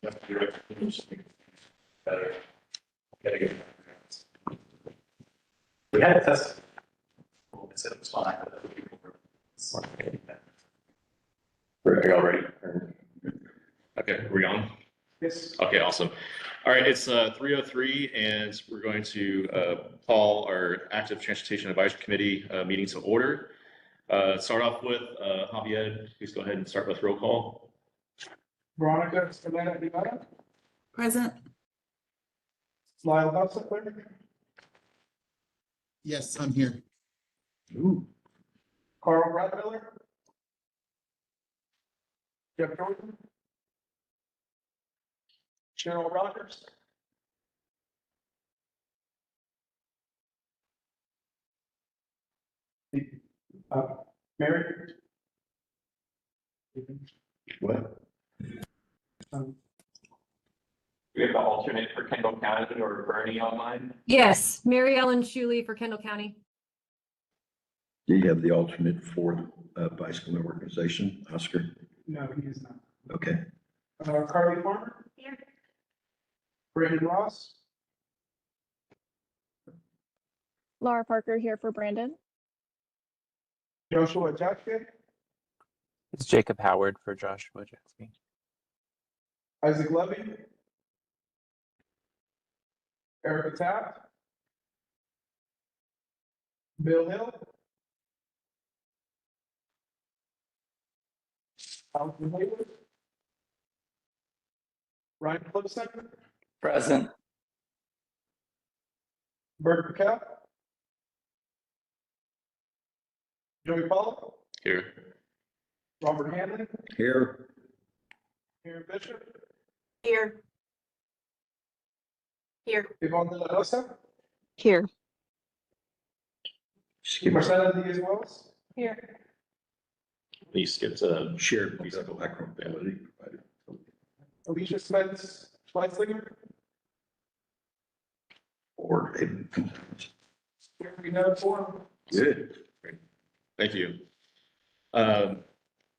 Better. Gotta get. We had a test. Well, they said it was fine, but other people were. Are y'all ready? Okay, we're on? Yes. Okay, awesome. All right, it's 3:03, and we're going to call our Active Transportation Advisory Committee meeting to order. Start off with Javier, please go ahead and start with roll call. Veronica Escalera Rivera, Present. Lyle Hustler, Yes, I'm here. Carl Bradmiller, Jeff Jordan, Cheryl Rogers, Mary. What? We have the alternate for Kendall County or Bernie online. Yes, Mary Ellen Shuley for Kendall County. Do you have the alternate for bicycle organization, Oscar? No, he is not. Okay. Carly Farmer. Here. Brandon Ross, Laura Parker here for Brandon. Joshua Jackson, It's Jacob Howard for Joshua Jackson. Isaac Levy, Erica Taft, Bill Hill, Allison Hayward, Ryan Clipson, Present. Bert McCall, Joey Pollock, Here. Robert Hanley, Here. Aaron Bishop, Here. Here. Yvonne De La Rosa, Here. Skip Marcela Diaz-Wells, Here. Please skip shared background ability provided. Alicia Spence, Schweitzinger, Or we know for good. Thank you. Do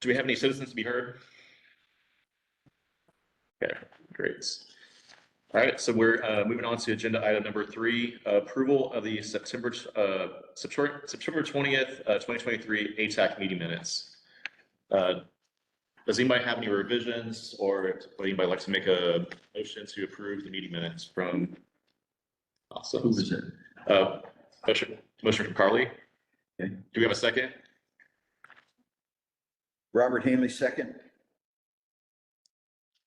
we have any citizens to be heard? Okay, great. All right, so we're moving on to agenda item number 3, approval of the September 20th, 2023 ATAC meeting minutes. Does anybody have any revisions, or would anybody like to make a motion to approve the meeting minutes from? Awesome. Who was it? Motion from Carly. Okay. Do we have a second? Robert Hanley, second.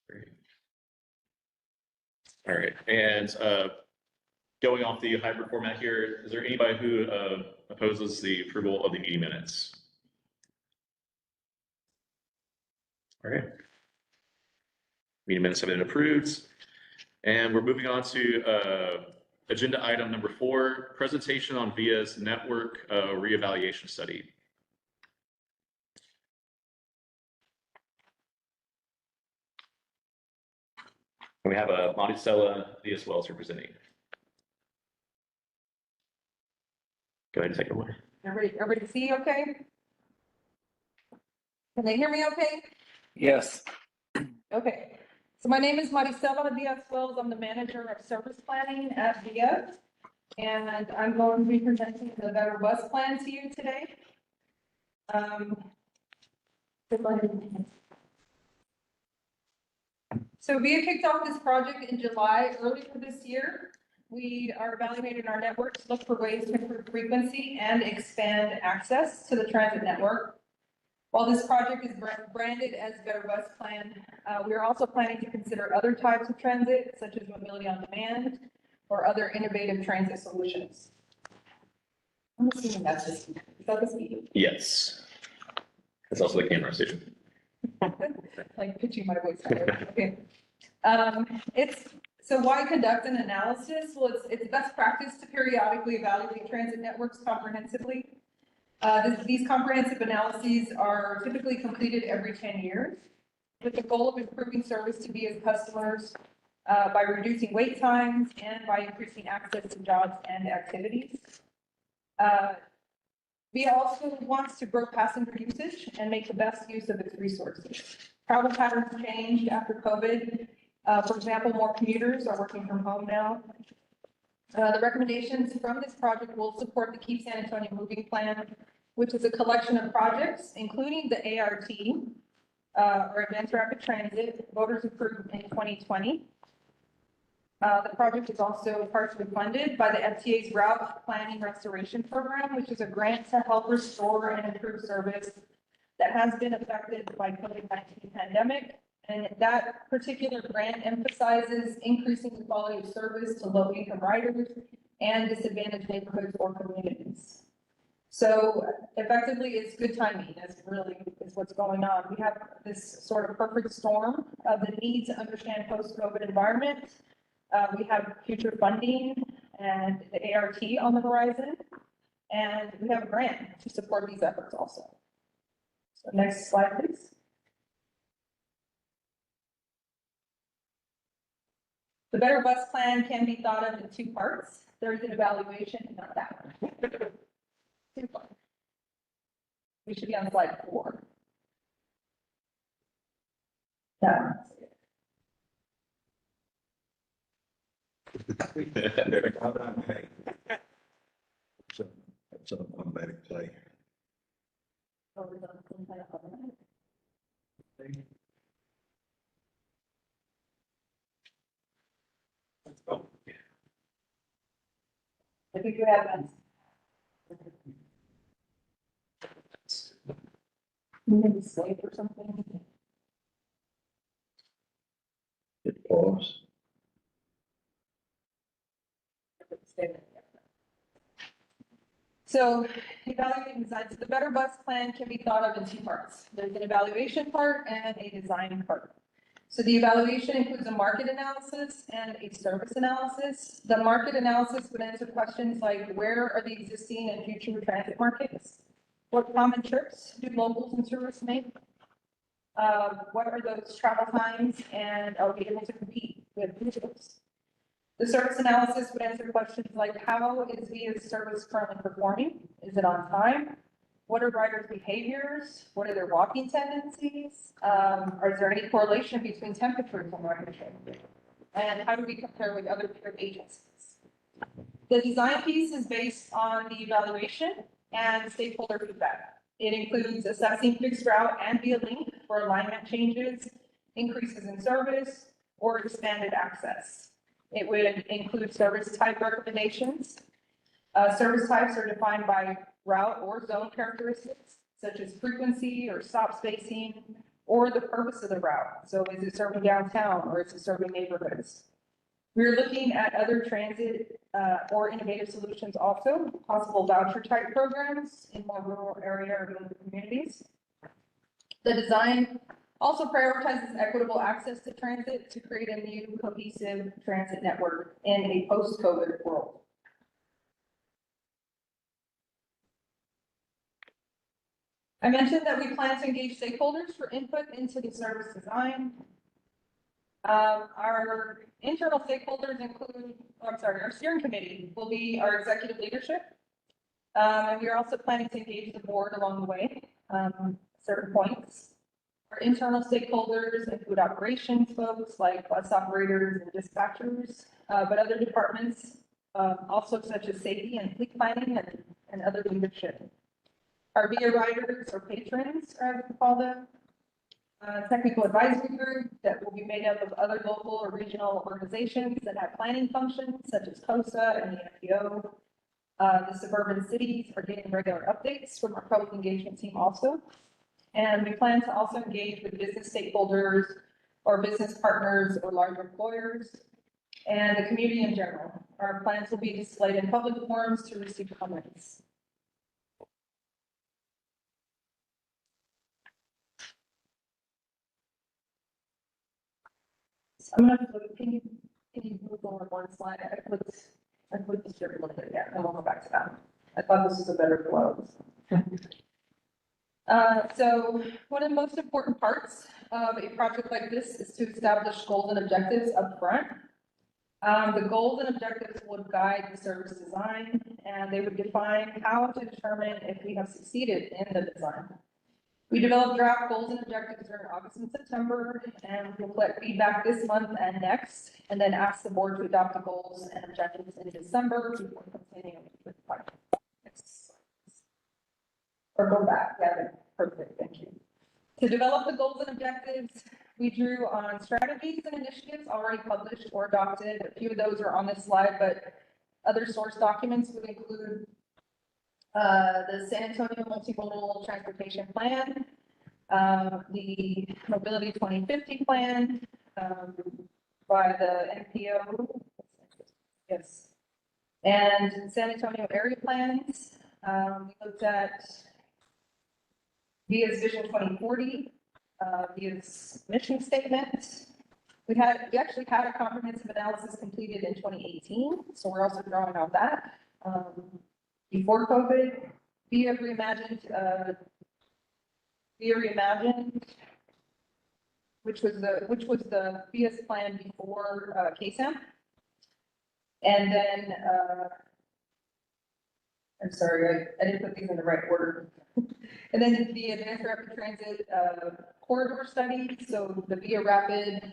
Great. All right, and going off the hybrid format here, is there anybody who opposes the approval of the meeting minutes? All right. Meeting minutes have been approved, and we're moving on to agenda item number 4, presentation on VIA's network reevaluation study. And we have Monticello Diaz-Wells representing. Go ahead and take it away. Everybody see okay? Can they hear me okay? Yes. Okay. So my name is Maricela Diaz-Wells. I'm the manager of service planning at VIA. And I'm going to be presenting the Better Bus Plan to you today. So VIA kicked off this project in July, earlier this year. We are evaluating our network to look for ways to improve frequency and expand access to the transit network. While this project is branded as Better Bus Plan, we are also planning to consider other types of transit, such as mobility on demand or other innovative transit solutions. I'm assuming that's just, is that the speed? Yes. That's also the camera station. Like pitching my voice. Okay. So why conduct an analysis? Well, it's best practice to periodically evaluate transit networks comprehensively. These comprehensive analyses are typically completed every 10 years with the goal of improving service to VIA's customers by reducing wait times and by increasing access to jobs and activities. VIA also wants to grow passenger usage and make the best use of its resources. Travel patterns changed after COVID, For example, more commuters are working from home now. The recommendations from this project will support the Keep San Antonio Moving Plan, which is a collection of projects, including the ART, or Advanced Rapid Transit, voters approved in 2020. The project is also partially funded by the FTA's Route Planning Restoration Program, which is a grant to help restore and improve service that has been affected by COVID-19 pandemic. And that particular grant emphasizes increasing the quality of service to low-income riders and disadvantaged neighborhoods or communities. So effectively, it's good timing, as really is what's going on. We have this sort of perfect storm of the need to understand post-COVID environment. We have future funding and the ART on the horizon, and we have a grant to support these efforts also. So next slide, please. The Better Bus Plan can be thought of in two parts. There's an evaluation and not that one. Two parts. We should be on slide 4. Yeah. So that's an automatic play. I think you have that. Maybe save or something. Hit pause. So evaluating design, so the Better Bus Plan can be thought of in two parts. There's an evaluation part and a design part. So the evaluation includes a market analysis and a service analysis. The market analysis would answer questions like, where are the existing and future transit markets? What common trips do locals and tourists make? What are those travel times, and are we able to compete with visitors? The service analysis would answer questions like, how is VIA's service currently performing? Is it on time? What are riders' behaviors? What are their walking tendencies? Is there any correlation between temperatures and ridership? And how do we compare with other peer agencies? The design piece is based on the evaluation and stakeholder feedback. It includes assessing fixed route and via link for alignment changes, increases in service, or expanded access. It would include service type recommendations. Service types are defined by route or zone characteristics, such as frequency or stop spacing, or the purpose of the route. So is it serving downtown or is it serving neighborhoods? We're looking at other transit or innovative solutions also, possible voucher type programs in more rural area or communities. The design also prioritizes equitable access to transit to create a new cohesive transit network in a post-COVID world. I mentioned that we plan to engage stakeholders for input into the service design. Our internal stakeholders include, our steering committee will be our executive leadership. And we are also planning to engage the board along the way, certain points. Our internal stakeholders include operations folks like bus operators and dispatchers, but other departments, also such as safety and fleet planning and other leadership. Our VIA riders or patrons, as we call them, technical advisory group that will be made up of other local or regional organizations that have planning functions such as COSA and the FPO. The suburban cities are getting regular updates from our public engagement team also. And we plan to also engage with business stakeholders or business partners or large employers and the community in general. Our plans will be displayed in public forums to receive comments. I'm gonna can you move on one slide? I put the shirt a little bit, yeah, and we'll go back to that. I thought this was a better flow. So one of the most important parts of a project like this is to establish goals and objectives up front. The goals and objectives would guide the service design, and they would define how to determine if we have succeeded in the design. We developed draft goals and objectives during August and September, and we'll collect feedback this month and next, and then ask the board to adopt the goals and objectives in December before continuing with the project. Or go back, yeah, perfect, thank you. To develop the goals and objectives, we drew on strategies and initiatives already published or adopted. A few of those are on this slide, but other source documents would include the San Antonio Multimodal Transportation Plan, the Mobility 2050 Plan, by the NPO. Yes. And San Antonio area plans. We looked at VIA's Vision 2040, VIA's mission statement. We actually had a comprehensive analysis completed in 2018, so we're also drawing on that. Before COVID, VIA reimagined, which was the VIA's plan before KSAM. And then, I'm sorry, I didn't put these in the right order. And then the Advanced Rapid Transit corridor study, so the VIA Rapid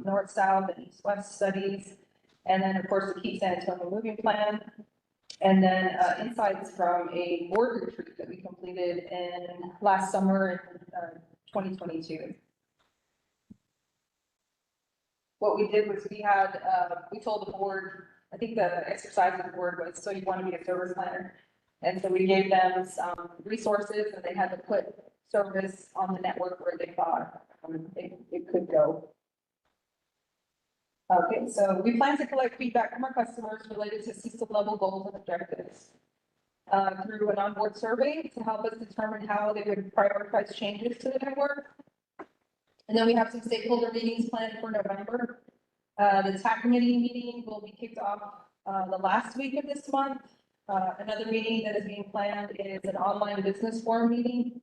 north-south and east-west studies, and then of course the Keep San Antonio Moving Plan, and then insights from a board retreat that we completed in last summer in 2022. What we did was we told the board, I think the exercise of the board was, so you want to be a service planner. And so we gave them some resources and they had to put service on the network where they thought it could go. Okay, so we plan to collect feedback from our customers related to system level goals and objectives through an onboard survey to help us determine how they would prioritize changes to the network. And then we have some stakeholder meetings planned for November. The TAC committee meeting will be kicked off the last week of this month. Another meeting that is being planned is an online business forum meeting.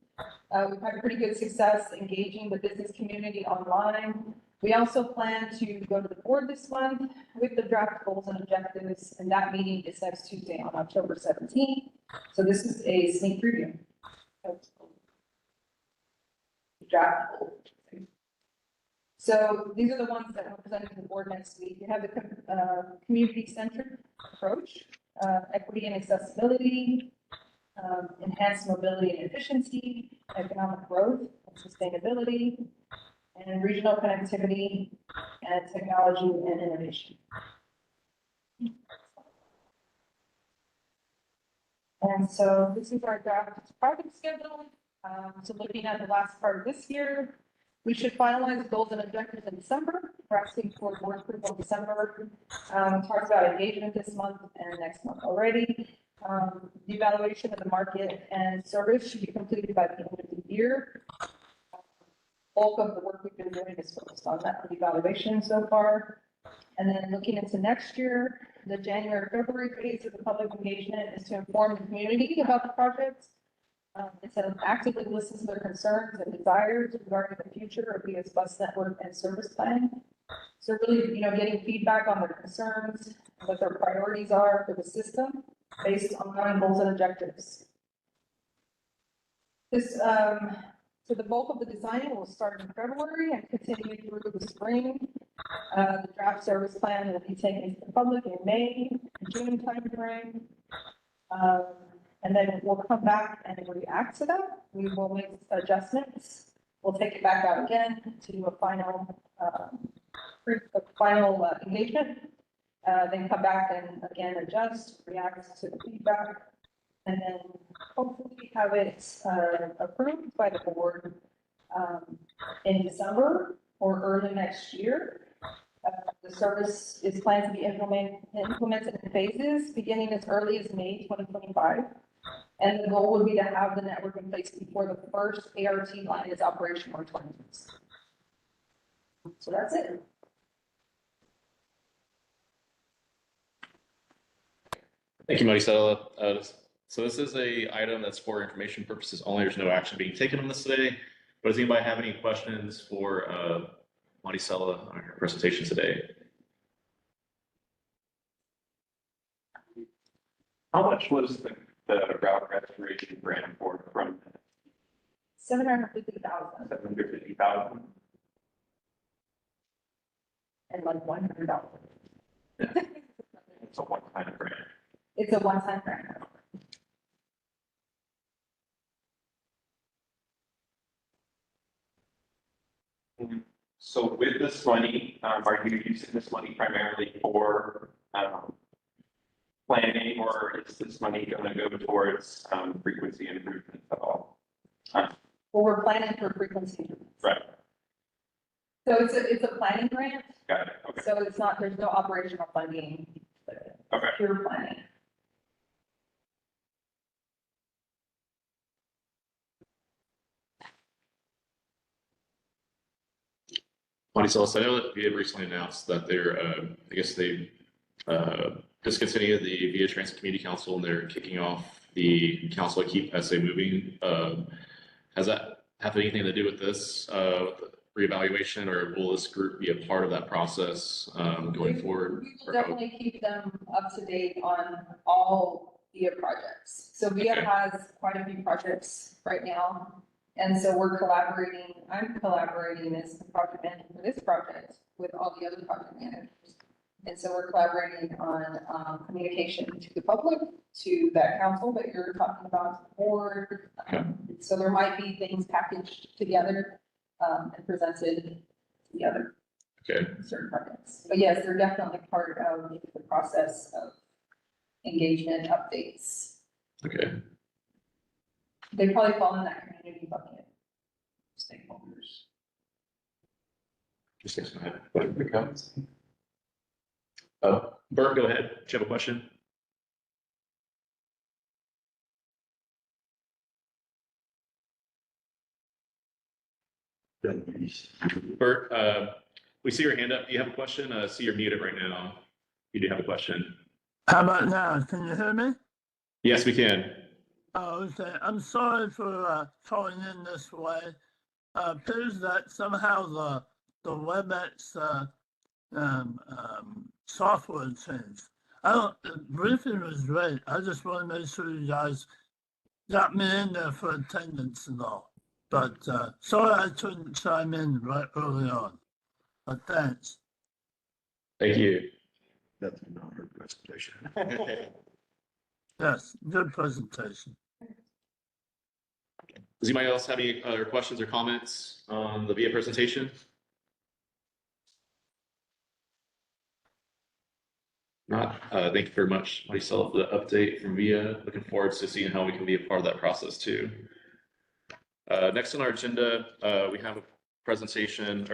We've had pretty good success engaging the business community online. We also plan to go to the board this month with the draft goals and objectives, and that meeting is next Tuesday on October 17th. So this is a sneak preview. Draft goals. So these are the ones that are presented to the board next week. You have the community-centered approach, equity and accessibility, enhanced mobility and efficiency, economic growth and sustainability, and regional connectivity and technology and innovation. And so this is our draft project schedule. So looking at the last part of this year, we should finalize goals and objectives in December. We're asking for board approval in December. Talks about engagement this month and next month already. The evaluation of the market and service should be completed by the end of the year. Bulk of the work we've been doing is focused on that evaluation so far. And then looking into next year, the January, February phase of the public engagement is to inform the community about the project. Instead of actively listen to their concerns and desires regarding the future of VIA's bus network and service plan. So really, getting feedback on their concerns, what their priorities are for the system based on common goals and objectives. So the bulk of the design will start in February and continue through the spring. The draft service plan will be taken to the public in May, June timeframe. And then we'll come back and react to that. We will make adjustments. We'll take it back out again to do a final engagement. Then come back and again adjust, react to the feedback, and then hopefully have it approved by the board in December or early next year. The service is planned to be implemented in phases, beginning as early as May 2025. And the goal would be to have the network in place before the first ART line is operational in 2026. So that's it. Thank you, Maricela. So this is a item that's for information purposes only. There's no action being taken on this today. But does anybody have any questions for Maricela on her presentation today? How much was the route restoration grant for from? $750,000 $750,000. and like $100. It's a one-time grant. It's a one-time grant. So with this money, are you using this money primarily for, planning, or is this money gonna go towards, frequency improvements at all? Well, we're planning for frequency. Right, So it's a planning grant, got it, okay, so it's not, there's no operational funding, but okay. pure planning. Monty Celeste, I know that VIA recently announced that they're, I guess they discontinued the VIA Transit Community Council and they're kicking off the council to keep SA moving. Has that have anything to do with this reevaluation, or will this group be a part of that process going forward? We will definitely keep them up to date on all VIA projects. So VIA Okay. has quite a few projects right now. And so we're collaborating, I'm collaborating as the project manager for this project with all the other project managers. And so we're collaborating on communication to the public, to that council that you're talking about, the board. So there might be things packaged together and presented together. Okay. Certain projects. But yes, they're definitely part of the process of engagement updates. Okay. They probably fall in that community bucket. Stakeholders. Just go ahead. Bert, go ahead. Do you have a question? Bert, we see your hand up. Do you have a question? See, you're muted right now. You do have a question. How about now? Can you hear me? Yes, we can. Oh, okay. I'm sorry for calling in this way. Appears that somehow the WebEx software changed. The briefing was great. I just want to make sure you guys got me in there for attendance and all. But sorry I couldn't chime in right early on. But thanks. Thank you. That's not her presentation. Yes, good presentation. Does anybody else have any other questions or comments on the VIA presentation? Not. Thank you very much, myself, for the update from VIA. Looking forward to seeing how we can be a part of that process too. Next on our agenda, we have a presentation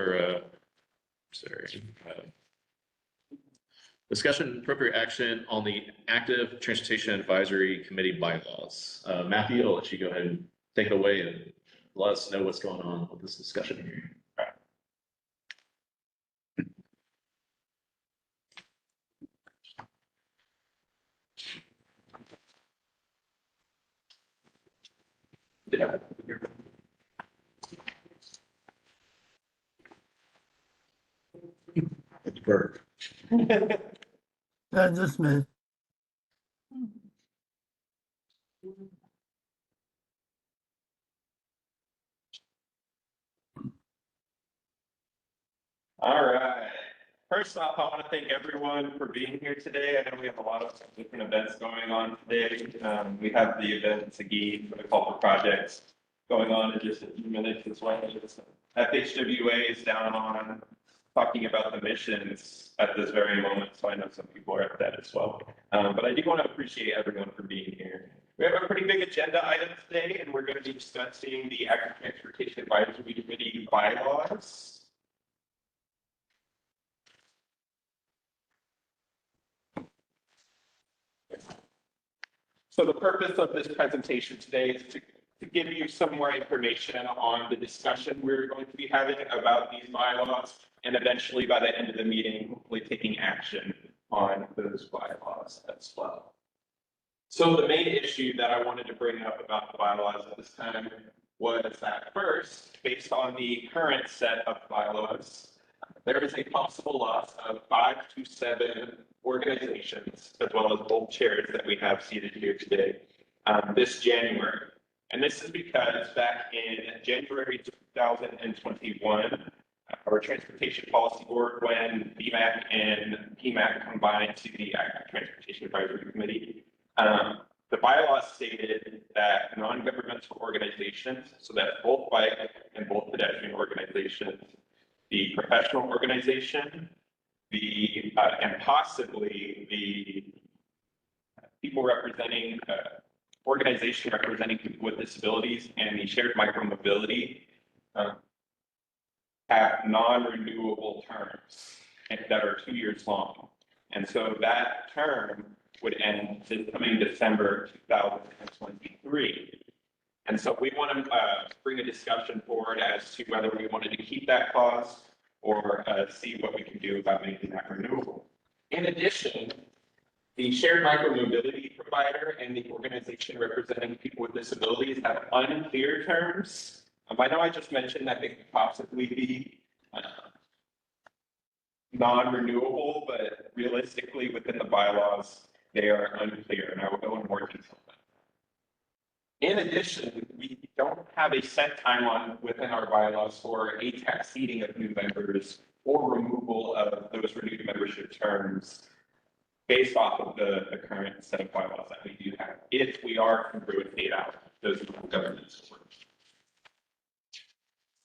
discussion appropriate action on the Active Transportation Advisory Committee bylaws. Matthew, I'll let you go ahead and take it away and let us know what's going on with this discussion here. Yeah. It's Bert. That's just me. All right. First off, I want to thank everyone for being here today. I know we have a lot of different events going on today. We have the event in Seguin for the cultural projects going on in just a few minutes as well. FHWA is down on talking about the missions at this very moment, so I know some people are at that as well. But I do want to appreciate everyone for being here. We have a pretty big agenda item today, and we're going to be discussing the Active Transportation Advisory Committee bylaws. So the purpose of this presentation today is to give you some more information on the discussion we're going to be having about these bylaws, and eventually by the end of the meeting, hopefully taking action on those bylaws as well. So the main issue that I wanted to bring up about the bylaws at this time was that first, based on the current set of bylaws, there is a possible loss of 5 to 7 organizations, as well as both chairs that we have seated here today, this January. And this is because back in January 2021, our Transportation Policy Board, when BMAC and PMAC combined to the Active Transportation Advisory Committee, the bylaws stated that non-governmental organizations, so that both bike and both pedestrian organizations, the professional organization, and possibly the people representing, organization representing people with disabilities and the shared micromobility have non-renewable terms that are 2 years long. And so that term would end this coming December 2023. And so we want to bring a discussion forward as to whether we wanted to keep that clause or see what we can do about making that renewable. In addition, the shared micromobility provider and the organization representing people with disabilities have unclear terms. I know I just mentioned that they could possibly be non-renewable, but realistically within the bylaws, they are unclear, and I will go in more detail. In addition, we don't have a set timeline within our bylaws for ATAC seating of new members or removal of those renewed membership terms based off of the current set of bylaws that we do have, if we are to rotate out those local governments.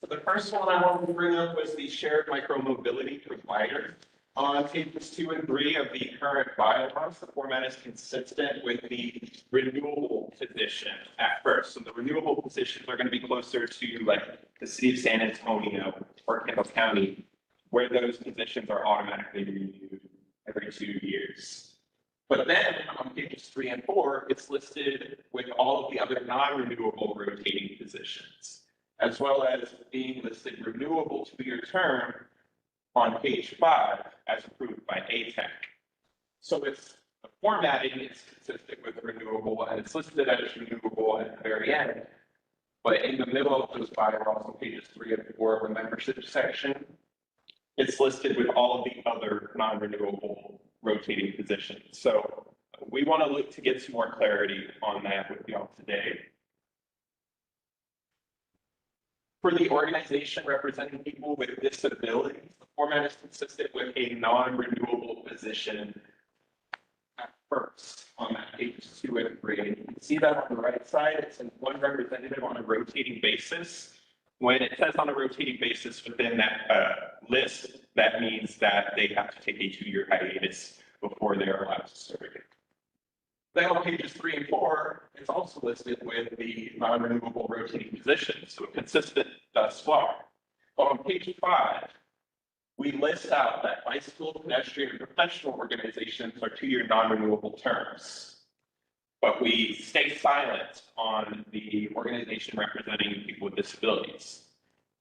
So the first one I wanted to bring up was the shared micromobility provider. On pages 2 and 3 of the current bylaws, the format is consistent with the renewable position at first. So the renewable positions are going to be closer to like the city of San Antonio or Kendall County, where those positions are automatically renewed every 2 years. But then on pages 3 and 4, it's listed with all of the other non-renewable rotating positions, as well as being listed renewable 2-year term on page 5 as approved by ATAC. So it's the formatting is consistent with renewable, and it's listed as renewable at the very end. But in the middle of those bylaws on pages 3 and 4 of the membership section, it's listed with all of the other non-renewable rotating positions. So we want to look to get some more clarity on that with y'all today. For the organization representing people with disabilities, the format is consistent with a non-renewable position at first on that pages 2 and 3. And you can see that on the right side, it says one representative on a rotating basis. When it says on a rotating basis within that list, that means that they have to take a 2-year hiatus before they're allowed to serve again. Then on pages 3 and 4, it's also listed with the non-renewable rotating positions, so consistent thus far. But on page 5, we list out that bicycle, pedestrian, and professional organizations are 2-year non-renewable terms. But we stay silent on the organization representing people with disabilities.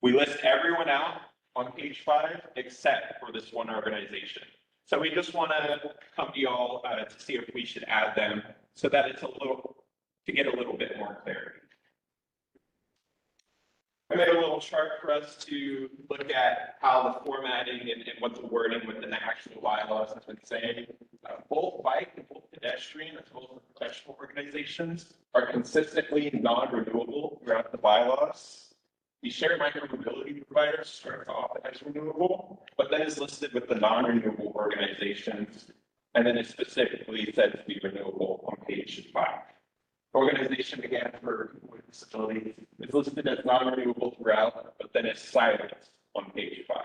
We list everyone out on page 5 except for this one organization. So we just want to come to y'all to see if we should add them so that it's to get a little bit more clarity. I made a little chart for us to look at how the formatting and what the wording within the actual bylaws has been saying. Both bike and both pedestrian, as well as professional organizations, are consistently non-renewable throughout the bylaws. The shared micromobility provider starts off as renewable, but then is listed with the non-renewable organizations, and then it specifically said to be renewable on page 5. Organization, again, for people with disabilities is listed as non-renewable throughout, but then it's silent on page 5.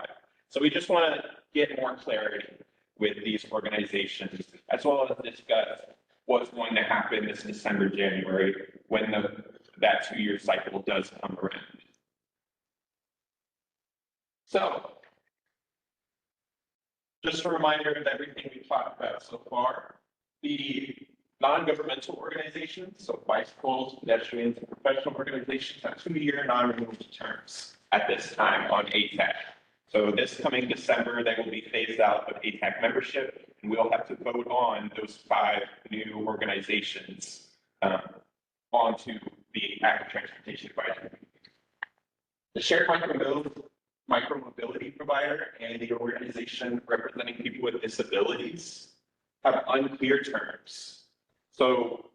So we just want to get more clarity with these organizations, as well as discuss what's going to happen this December, January, when that 2-year cycle does come around. So, just a reminder of everything we've talked about so far. The non-governmental organizations, so bicycles, pedestrians, and professional organizations have 2-year non-renewable terms at this time on ATAC. So this coming December, they will be phased out of ATAC membership, and we'll have to vote on those 5 new organizations onto the Active Transportation Advisory. The shared micromobility provider and the organization representing people with disabilities have unclear terms. So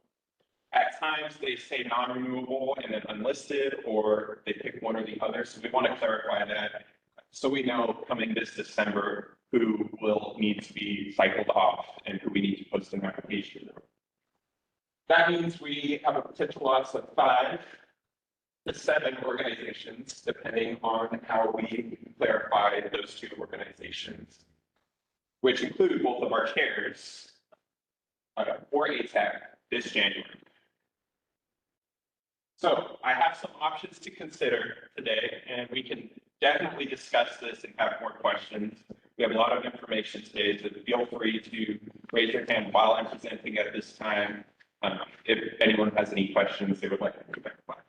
At times, they say non-renewable and then unlisted, or they pick one or the other. So we want to clarify that. So we know coming this December, who will need to be cycled off and who we need to post an application. That means we have a potential loss of 5 to 7 organizations, depending on how we clarify those 2 organizations, which include both of our chairs for ATAC this January. So I have some options to consider today, and we can definitely discuss this and have more questions. We have a lot of information today, so feel free to raise your hand while I'm presenting at this time. If anyone has any questions they would like to clarify.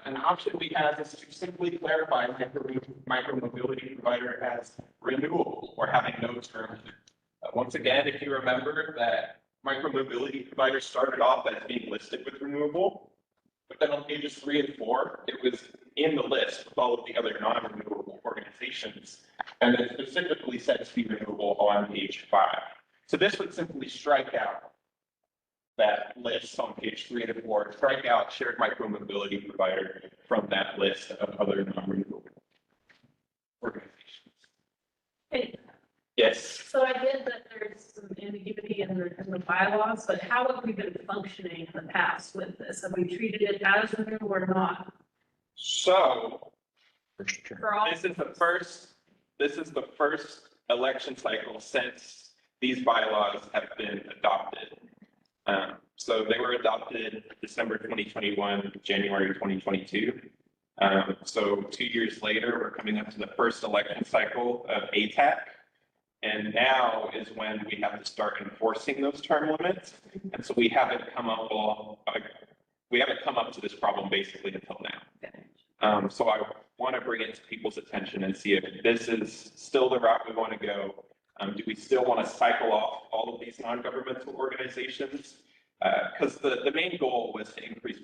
An option we have is to simply clarify micromobility provider as renewable or having no term. Once again, if you remember that micromobility provider started off as being listed with renewable, but then on pages 3 and 4, it was in the list with all of the other non-renewable organizations, and then specifically said to be renewable on page 5. So this would simply strike out that list on page 3 and 4, strike out shared micromobility provider from that list of other non-renewable organizations. Hey, Yes. so I get that there's some ambiguity in the bylaws, but how have we been functioning in the past with this? Have we treated it as new or not? So For all, this is the first election cycle since these bylaws have been adopted. So they were adopted December 2021, January 2022. So 2 years later, we're coming up to the first election cycle of ATAC. And now is when we have to start enforcing those term limits. And so we haven't come up to this problem basically until now. So I want to bring it to people's attention and see if this is still the route we want to go. Do we still want to cycle off all of these non-governmental organizations? Because the main goal was to increase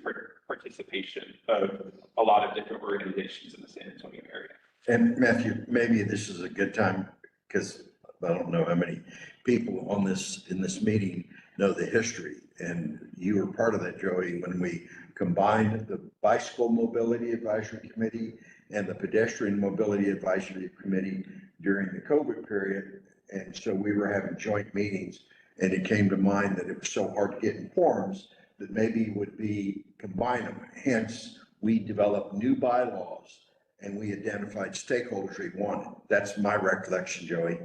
participation of a lot of different organizations in the San Antonio area. And Matthew, maybe this is a good time, because I don't know how many people on in this meeting know the history. And you were part of that, Joey, when we combined the Bicycle Mobility Advisory Committee and the Pedestrian Mobility Advisory Committee during the COVID period. And so we were having joint meetings, and it came to mind that it was so hard to get in quorums that maybe would be combine them. Hence, we developed new bylaws and we identified stakeholders we wanted. That's my recollection, Joey.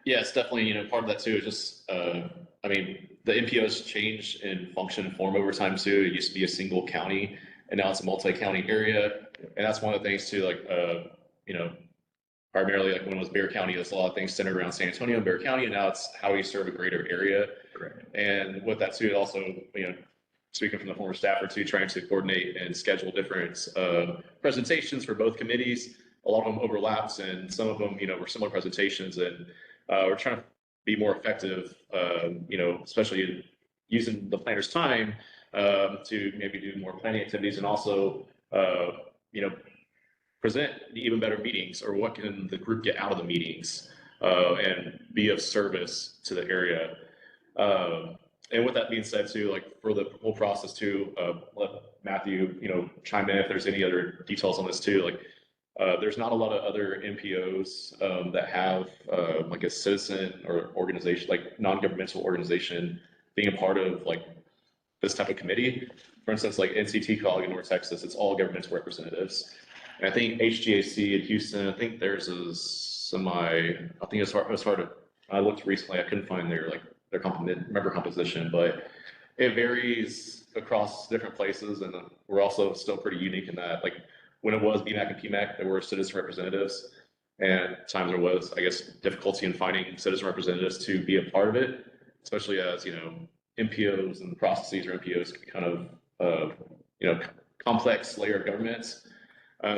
Yes, definitely, part of that too is just, I mean, the MPOs changed in function and form over time too. It used to be a single county and now it's a multi-county area. And that's one of the things too, like, primarily like when it was Bexar County, there's a lot of things centered around San Antonio and Bexar County, and now it's how we serve a greater area. Correct. And with that too, also, speaking from the former staffer too, trying to coordinate and schedule different presentations for both committees. A lot of them overlaps, and some of them, were similar presentations, and we're trying to be more effective, especially using the planner's time to maybe do more planning activities, and also, present even better meetings, or what can the group get out of the meetings and be of service to the area. And with that being said too, like for the whole process too, let Matthew, chime in if there's any other details on this too. Like there's not a lot of other MPOs that have like a citizen or organization, like non-governmental organization being a part of like this type of committee. For instance, like NCT Cog in North Texas, it's all governmental representatives. And I think HGAC in Houston, I think theirs is I think it's hard to, I looked recently, I couldn't find their member composition, but it varies across different places. And we're also still pretty unique in that, like when it was BMAC and PMAC, there were citizen representatives, and times there was, I guess, difficulty in finding citizen representatives to be a part of it, especially as, MPOs and processes or MPOs kind of, complex layer of governments.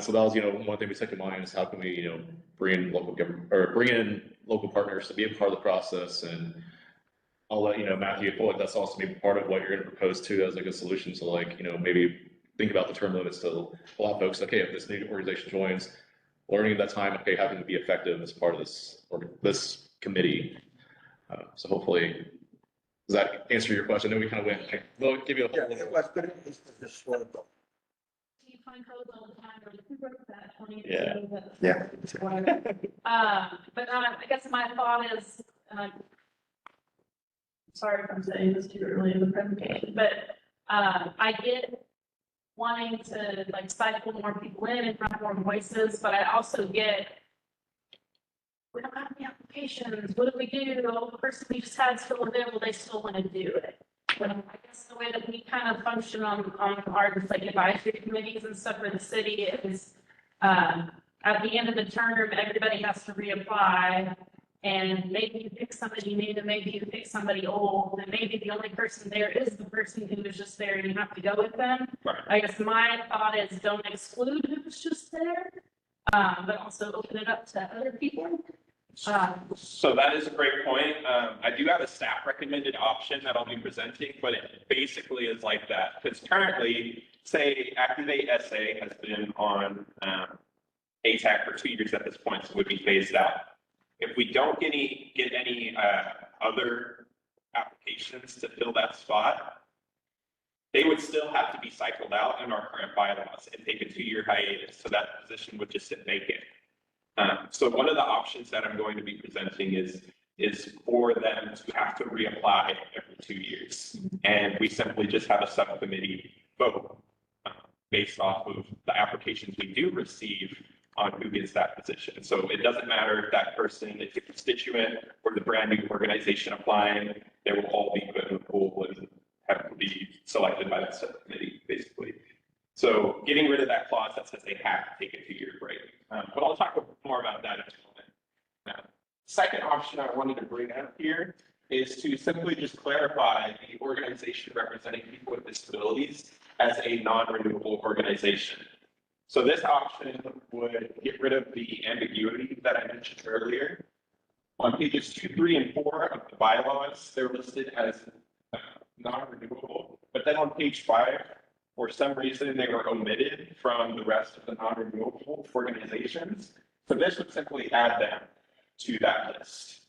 So that was, one thing we took in mind is how can we, bring in local government or bring in local partners to be a part of the process. And I'll let Matthew, I feel like that's also maybe part of what you're going to propose too as like a solution to like, maybe think about the term limits to a lot of folks. Okay, if this new organization joins, learning at that time, okay, how can it be effective as part of this committee? So hopefully Does that answer your question? Then we kind of went, we'll give you a Yeah, whole. it was, but it was historical. You find codes all the time, or who wrote that? 20 Yeah. But I guess my thought is, sorry if I'm saying this too early in the presentation, but I get wanting to like cycle more people in and have more voices, but I also get, we don't have any applications. What do we do? Oh, the person we just had still available, they still want to do it. But I guess the way that we kind of function on our just like advisory committees and stuff for the city is, at the end of the term, everybody has to reapply. And maybe you pick somebody new, and maybe you pick somebody old, and maybe the only person there is the person who was just there and you have to go with them. Right. I guess my thought is don't exclude who's just there, but also open it up to other people. So that is a great point. I do have a staff recommended option that I'll be presenting, but it basically is like that. Because currently, say Activate SA has been on ATAC for 2 years at this point, so it would be phased out. If we don't get any other applications to fill that spot, they would still have to be cycled out in our current bylaws and take a 2-year hiatus. So that position would just sit vacant. So one of the options that I'm going to be presenting is for them to have to reapply every 2 years. And we simply just have a subcommittee vote based off of the applications we do receive on who gets that position. So it doesn't matter if that person is a constituent or the brand new organization applying, they will all be put in the pool and have to be selected by that subcommittee, basically. So getting rid of that clause that says they have to take a 2-year break. But I'll talk more about that in a moment. Now, second option I wanted to bring up here is to simply just clarify the organization representing people with disabilities as a non-renewable organization. So this option would get rid of the ambiguity that I mentioned earlier. On pages 2, 3, and 4 of the bylaws, they're listed as non-renewable, but then on page 5, for some reason, they were omitted from the rest of the non-renewable organizations. So this would simply add them to that list.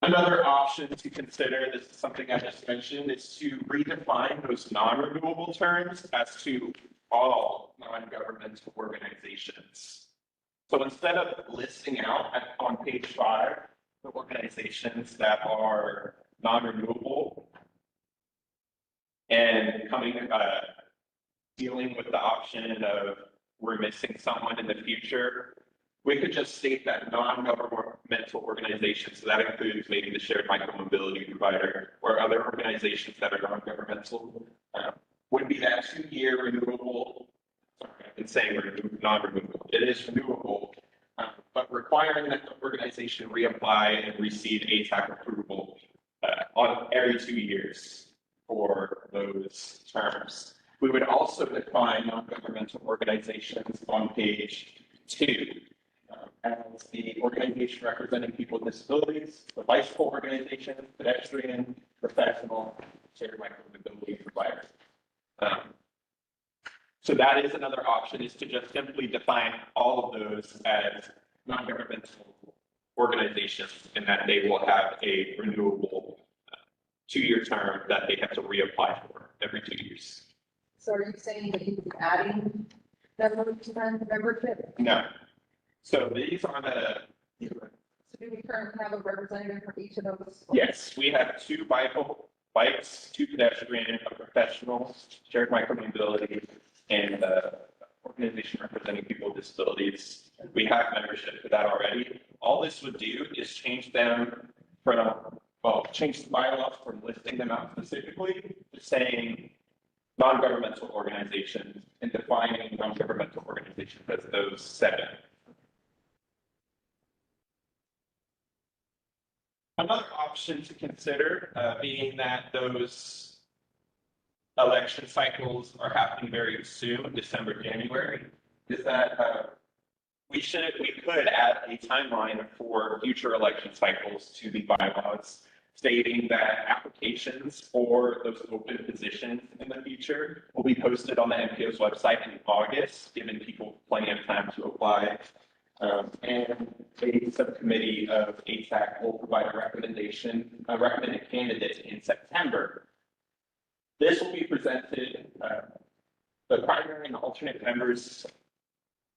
Another option to consider, this is something I just mentioned, is to redefine those non-renewable terms as to all non-governmental organizations. So instead of listing out on page 5, the organizations that are non-renewable and dealing with the option of we're missing someone in the future, we could just state that non-governmental organizations, so that includes maybe the shared micromobility provider or other organizations that are non-governmental, would be that 2-year renewable. Sorry, I've been saying non-renewable. It is renewable, but requiring that the organization reapply and receive ATAC approval on every 2 years for those terms. We would also define non-governmental organizations on page 2 as the organization representing people with disabilities, the bicycle organization, pedestrian, professional, shared micromobility provider. So that is another option, is to just simply define all of those as non-governmental organizations, and that they will have a renewable 2-year term that they have to reapply for every 2 years. So are you saying that you could be adding members to the membership? No. So these are the. So do we currently have a representative for each of those? Yes, we have 2 bikes, 2 pedestrian, a professional, shared micromobility, and organization representing people with disabilities. We have membership for that already. All this would do is change them change the bylaws from listing them out specifically to saying non-governmental organizations and defining non-governmental organizations as those 7. Another option to consider, being that those election cycles are happening very soon, December, January, is that we could add a timeline for future election cycles to the bylaws, stating that applications for those open positions in the future will be posted on the MPO's website in August, giving people plenty of time to apply. And a subcommittee of ATAC will provide a recommended candidate in September. This will be presented, the primary and alternate members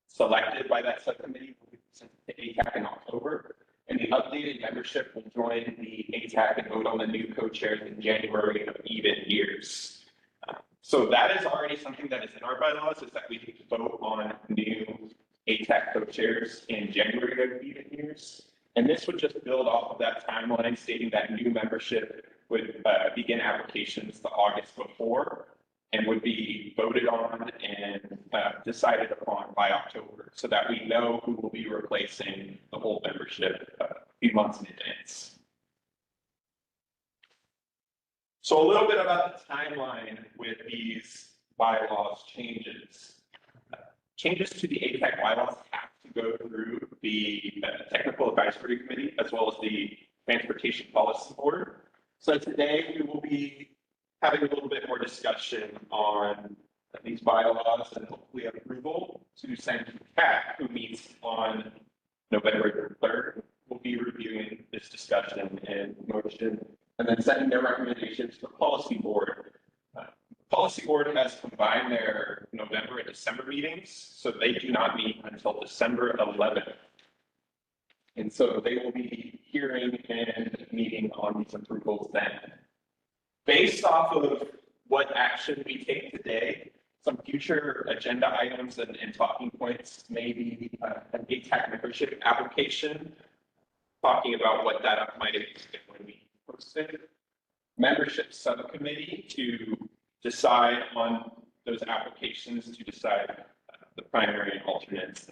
selected by that subcommittee will be presented to ATAC in October, and the updated membership will join the ATAC and vote on the new co-chairs in January of even years. So that is already something that is in our bylaws, is that we can vote on new ATAC co-chairs in January of even years. And this would just build off of that timeline stating that new membership would begin applications the August before and would be voted on and decided upon by October, so that we know who will be replacing the whole membership a few months in advance. So a little bit about the timeline with these bylaws changes. Changes to the ATAC bylaws have to go through the Technical Advisory Committee as well as the Transportation Policy Board. So today we will be having a little bit more discussion on these bylaws and hopefully approval to send to CAC, who meets on November 3rd. We'll be reviewing this discussion and motion and then sending their recommendations to the Policy Board. Policy Board has combined their November and December meetings, so they do not meet until December 11th. And so they will be hearing and meeting on these approvals then. Based off of what action we take today, some future agenda items and talking points may be an ATAC membership application, talking about what that might include when we post it. Membership subcommittee to decide on those applications, to decide the primary and alternates,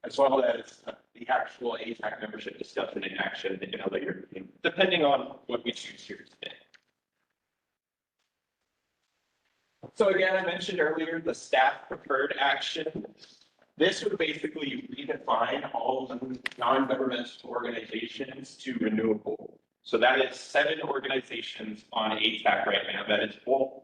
as well as the actual ATAC membership discussion and action in a later meeting, depending on what we choose here today. So again, I mentioned earlier the staff preferred action. This would basically redefine all of the non-governmental organizations to renewable. So that is 7 organizations on ATAC right now. That is both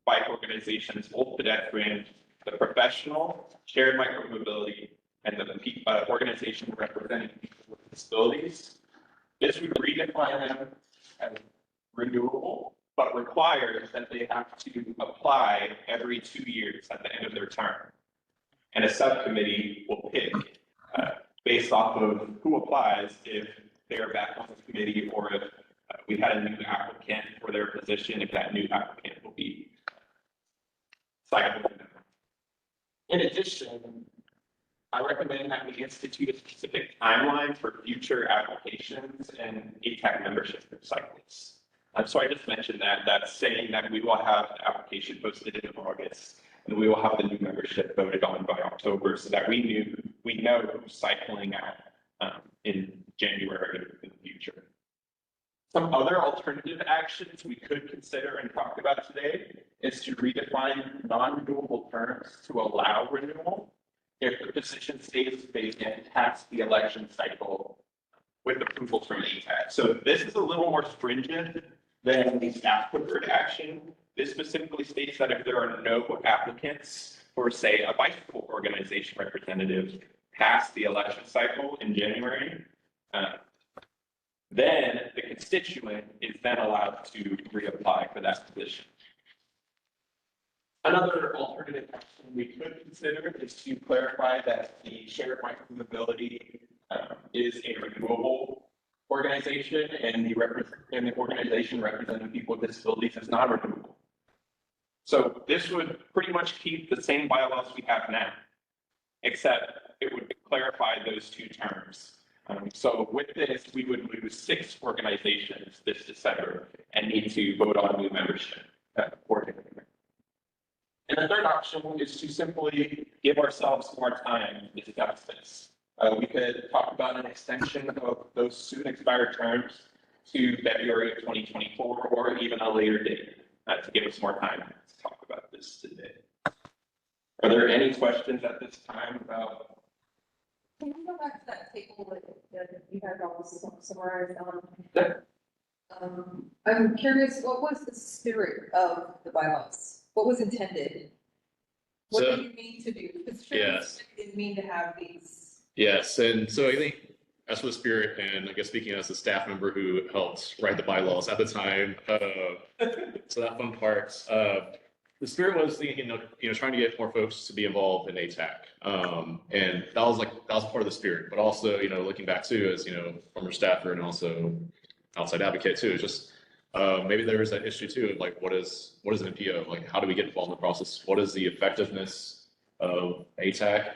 bike organizations, both pedestrian, the professional, shared micromobility, and the organization representing people with disabilities. This would redefine them as renewable, but requires that they have to apply every 2 years at the end of their term. And a subcommittee will pick based off of who applies if they're back on the committee, or if we had a new applicant for their position, if that new applicant will be cycled. In addition, I recommend that we institute a specific timeline for future applications and ATAC membership cycles. So I just mentioned that, that's saying that we will have the application posted in August, and we will have the new membership voted on by October, so that we know who's cycling out in January in the future. Some other alternative actions we could consider and talk about today is to redefine non-renewable terms to allow renewal if the position stays vacant past the election cycle with approval from ATAC. So this is a little more stringent than the staff preferred action. This specifically states that if there are no applicants for, say, a bicycle organization representative past the election cycle in January, then the constituent is then allowed to reapply for that position. Another alternative action we could consider is to clarify that the shared micromobility is a renewable organization, and the organization representing people with disabilities is not renewable. So this would pretty much keep the same bylaws we have now, except it would clarify those 2 terms. So with this, we would lose 6 organizations this December and need to vote on new membership accordingly. And the third option is to simply give ourselves more time to discuss this. We could talk about an extension of those soon expired terms to February of 2024, or even a later date to give us more time to talk about this today. Are there any questions at this time about? Can you go back to that table that you had all summarized on? Yeah. I'm curious, what was the spirit of the bylaws? What was intended? What So- did you mean to do? Because Yes. it didn't mean to have these Yes, and so I think as for the spirit, and I guess speaking as a staff member who helped write the bylaws at the time, so that fun part, the spirit was trying to get more folks to be involved in ATAC, and that was part of the spirit. But also, looking back too, as former staffer and also outside advocate too, it's just maybe there is that issue too of like what is an NPO, like how do we get involved in the process? What is the effectiveness of ATAC?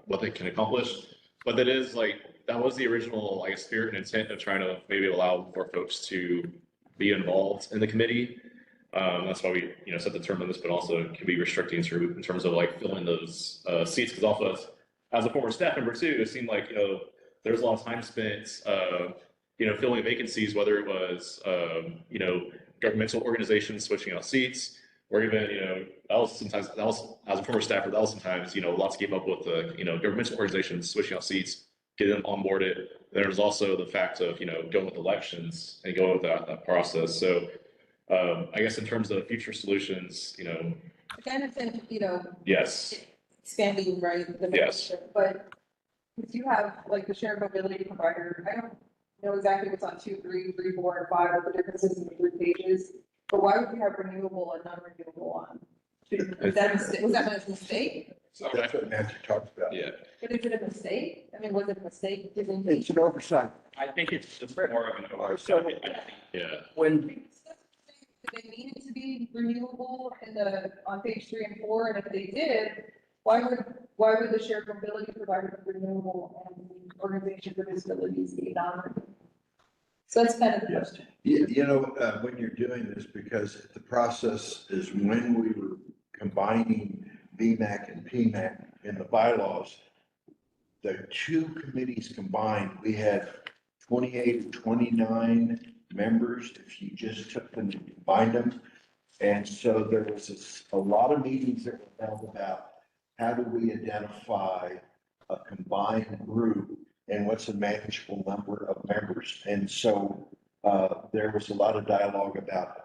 What they can accomplish, but that was the original spirit and intent of trying to maybe allow more folks to be involved in the committee. That's why we set the term on this, but also it can be restricting in terms of filling those seats, because also as a former staff member too, it seemed like there's a lot of time spent filling vacancies, whether it was governmental organizations switching out seats, or even, that was as a former staffer, that was sometimes, lots to keep up with the, governmental organizations switching out seats, getting them onboarded. There's also the fact of, going with elections and going with that process. So I guess in terms of future solutions, Kind of think, yes, expanding, right? The Yes. membership, but if you have like the shared mobility provider, I don't know exactly what's on 2, 3, 3, 4, and 5, what the differences in the 3 pages. But why would we have renewable and non-renewable on? Is that a mistake? Was that a mistake? That's what Matthew talked about. yeah. But is it a mistake? I mean, was it a mistake? It's an oversight. I think it's just more of an oversight. Yeah. When, Do they mean it to be renewable on page 3 and 4? And if they did, why would the shared mobility provider be renewable and the organization for disabilities be non-renewable? So that's kind of the question. When you're doing this, because the process is when we were combining BMAC and PMAC in the bylaws, the 2 committees combined, we had 28 or 29 members if you just took them and combined them. And so there was a lot of meetings that were held about how do we identify a combined group and what's a manageable number of members. And so there was a lot of dialogue about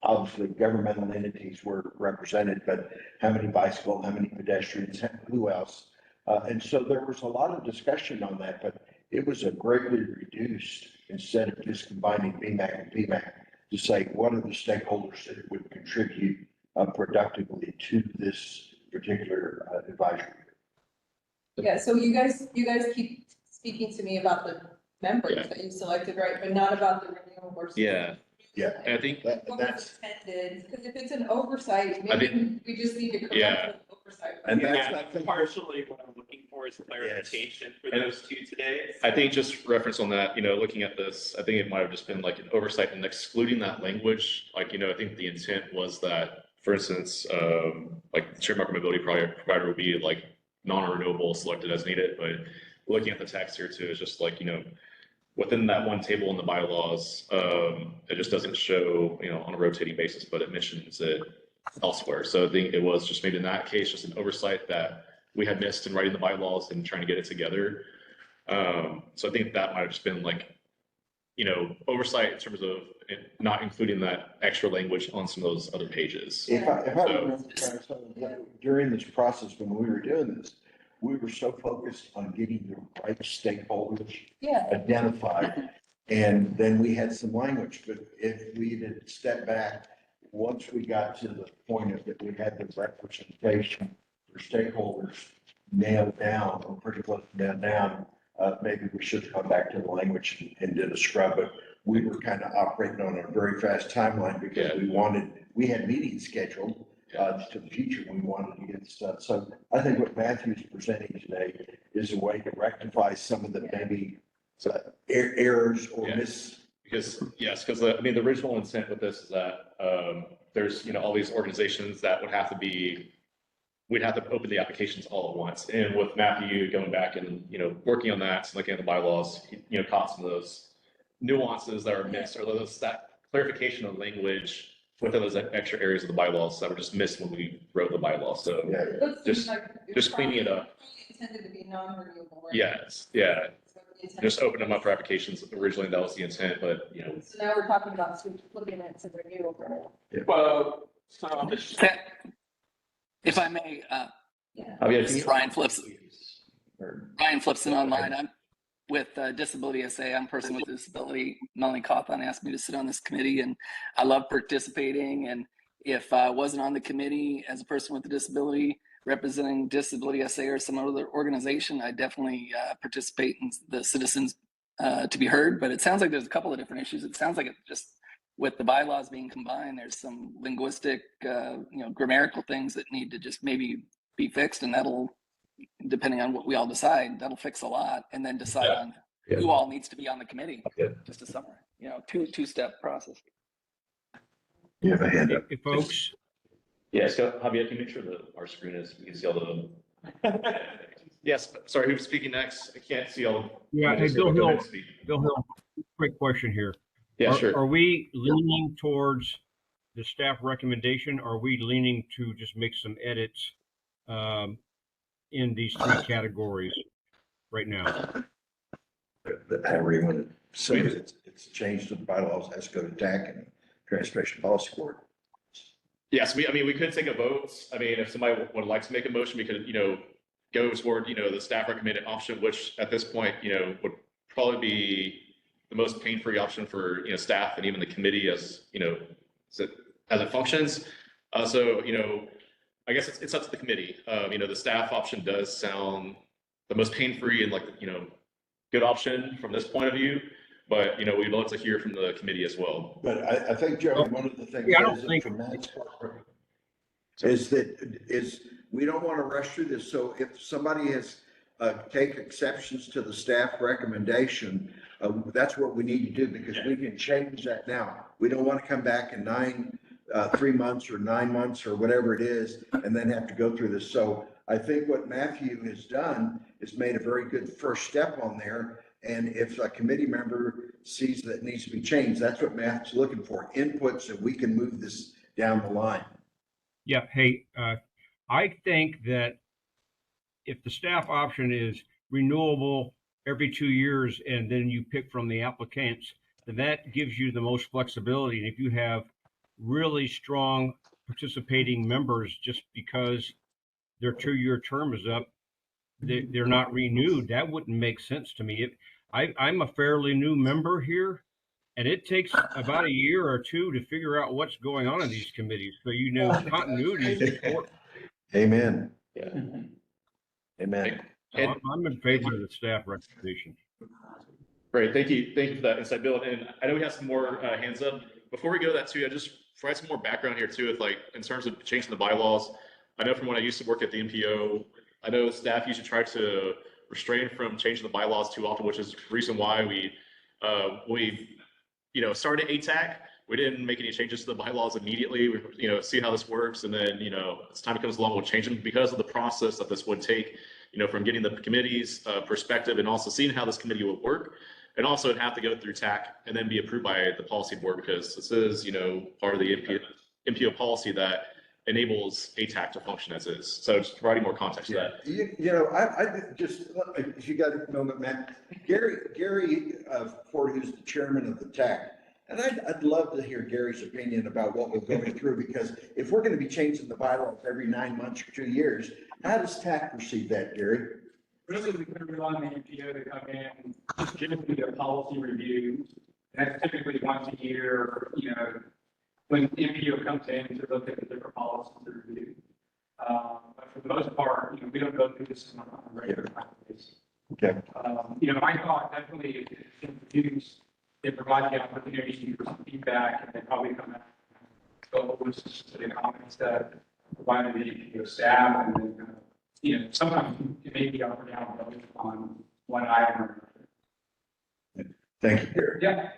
obviously governmental entities were represented, but how many bicycle, how many pedestrians, who else? And so there was a lot of discussion on that, but it was a greatly reduced instead of just combining BMAC and PMAC to say, what are the stakeholders that would contribute productively to this particular advisory? Yeah, so you guys keep speaking to me about the members Yeah. that you selected, right? But not about the renewal versus. Yeah. Yeah. And I think What was intended, because if it's an oversight, I maybe we just need to correct Yeah. the oversight. And Yeah, that's partially what I'm looking for is clarification for And those 2 today. I think just reference on that, looking at this, I think it might have just been like an oversight and excluding that language. I think the intent was that, for instance, like shared market mobility provider would be like non-renewable selected as needed, but looking at the text here too, it's just like, within that one table in the bylaws, it just doesn't show, on a rotating basis, but it mentions it elsewhere. So I think it was just maybe in that case, just an oversight that we had missed in writing the bylaws and trying to get it together. So I think that might have just been like, oversight in terms of not including that extra language on some of those other pages. If I remember, during this process, when we were doing this, we were so focused on getting the right stakeholders Yeah, identified. And then we had some language, but if we had stepped back, once we got to the point of that we had the representation for stakeholders nailed down, or pretty close to nailed down, maybe we should come back to the language and did a scrub. But we were kind of operating on a very fast timeline because we had meetings scheduled to the future. We wanted to get this done. So I think what Matthew's presenting today is a way to rectify some of the maybe errors or Because the original intent with this is that there's all these organizations that we'd have to open the applications all at once. And with Matthew going back and working on that, looking at the bylaws, caught some of those nuances that are missed, or that clarification of language within those extra areas of the bylaws that were just missed when we wrote the bylaws. So just cleaning it up. Intended to be non-renewable, right? Yes, yeah. Just open them up for applications. Originally, that was the intent, but So now we're talking about flipping it to renewable. Well, so if I may, Yeah. Oh, yeah, this is Ryan Flips. or? Ryan Flipson online. I'm with Disability SA. I'm a person with a disability. Melanie Cawthon asked me to sit on this committee, and I love participating. And if I wasn't on the committee as a person with a disability representing Disability SA or some other organization, I definitely participate in the citizens to be heard. But it sounds like there's a couple of different issues. It sounds like it just with the bylaws being combined, there's some linguistic, grammatical things that need to just maybe be fixed, and that'll, depending on what we all decide, that'll fix a lot, and then decide on who all needs to be on the committee. Just a summary, two-step process. You have a hand up. Hey, folks. Yeah, so Javier, can you make sure that our screen is, we can see all the. Yes, sorry, who's speaking next? I can't see all. Yeah, hey, Bill Hill. Bill Hill, quick question here. Yeah, sure. Are we leaning towards the staff recommendation? Or are we leaning to just make some edits in these three categories right now? However you want to say it, it's changed to the bylaws, has to go to TAC and Transportation Policy Board. Yes, we could take a vote. I mean, if somebody would like to make a motion, we could, go toward, the staff recommended option, which at this point, would probably be the most pain-free option for, staff and even the committee as it functions. So, I guess it's up to the committee. The staff option does sound the most pain-free and good option from this point of view. But, we'd love to hear from the committee as well. But I think, Joe, one of the things from that is we don't want to rush through this. So if somebody has take exceptions to the staff recommendation, that's what we need to do, because we can change that now. We don't want to come back in 3 months or 9 months or whatever it is, and then have to go through this. So I think what Matthew has done is made a very good first step on there. And if a committee member sees that it needs to be changed, that's what Matt's looking for, input, so we can move this down the line. Yeah, hey, I think that if the staff option is renewable every 2 years and then you pick from the applicants, then that gives you the most flexibility. And if you have really strong participating members just because their 2-year term is up, they're not renewed, that wouldn't make sense to me. I'm a fairly new member here, and it takes about a year or two to figure out what's going on in these committees. So, continuity is important. Amen. Yeah. Amen. So I'm in favor of the staff recommendation. Great, thank you for that insight, Bill. And I know we have some more hands up. Before we go to that too, I just provide some more background here too, with in terms of changing the bylaws. I know from when I used to work at the MPO, I know staff usually try to refrain from changing the bylaws too often, which is the reason why we started ATAC. We didn't make any changes to the bylaws immediately. We, see how this works, and then as time comes along, we'll change them because of the process that this would take. From getting the committee's perspective and also seeing how this committee would work, and also it'd have to go through TAC and then be approved by the policy board, because this is part of the MPO policy that enables ATAC to function as is. So just providing more context to that. I just, if you got a moment, Matt, Gary Ford, who's the chairman of the TAC, and I'd love to hear Gary's opinion about what we're going through, because if we're going to be changing the bylaws every 9 months or 2 years, how does TAC perceive that, Gary? Really, we could rely on the MPO to come in, just generally a policy review. That's typically once a year, when the MPO comes in to look at the different policies to review. But for the most part, we don't go through this on a regular basis. Okay. My thought definitely is to introduce, it provides the opportunity for some feedback, and then probably come out, go over specific comments that provided the MPO staff, and then, sometimes it may be up or down on one item or another. Thank you, Gary. Yeah.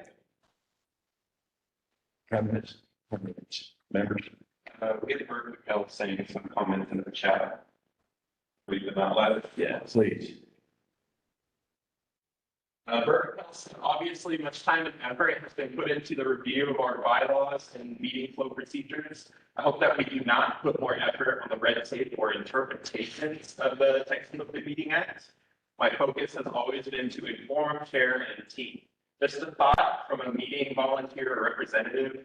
Comments, members. We had Bert McHale saying some comments in the chat. Read them out loud. Yeah, please. Bert McHale said, obviously much time and effort has been put into the review of our bylaws and meeting flow procedures. I hope that we do not put more effort on the red tape or interpretations of the text of the meeting act. My focus has always been to inform, share, and teach. Just a thought from a meeting volunteer or representative.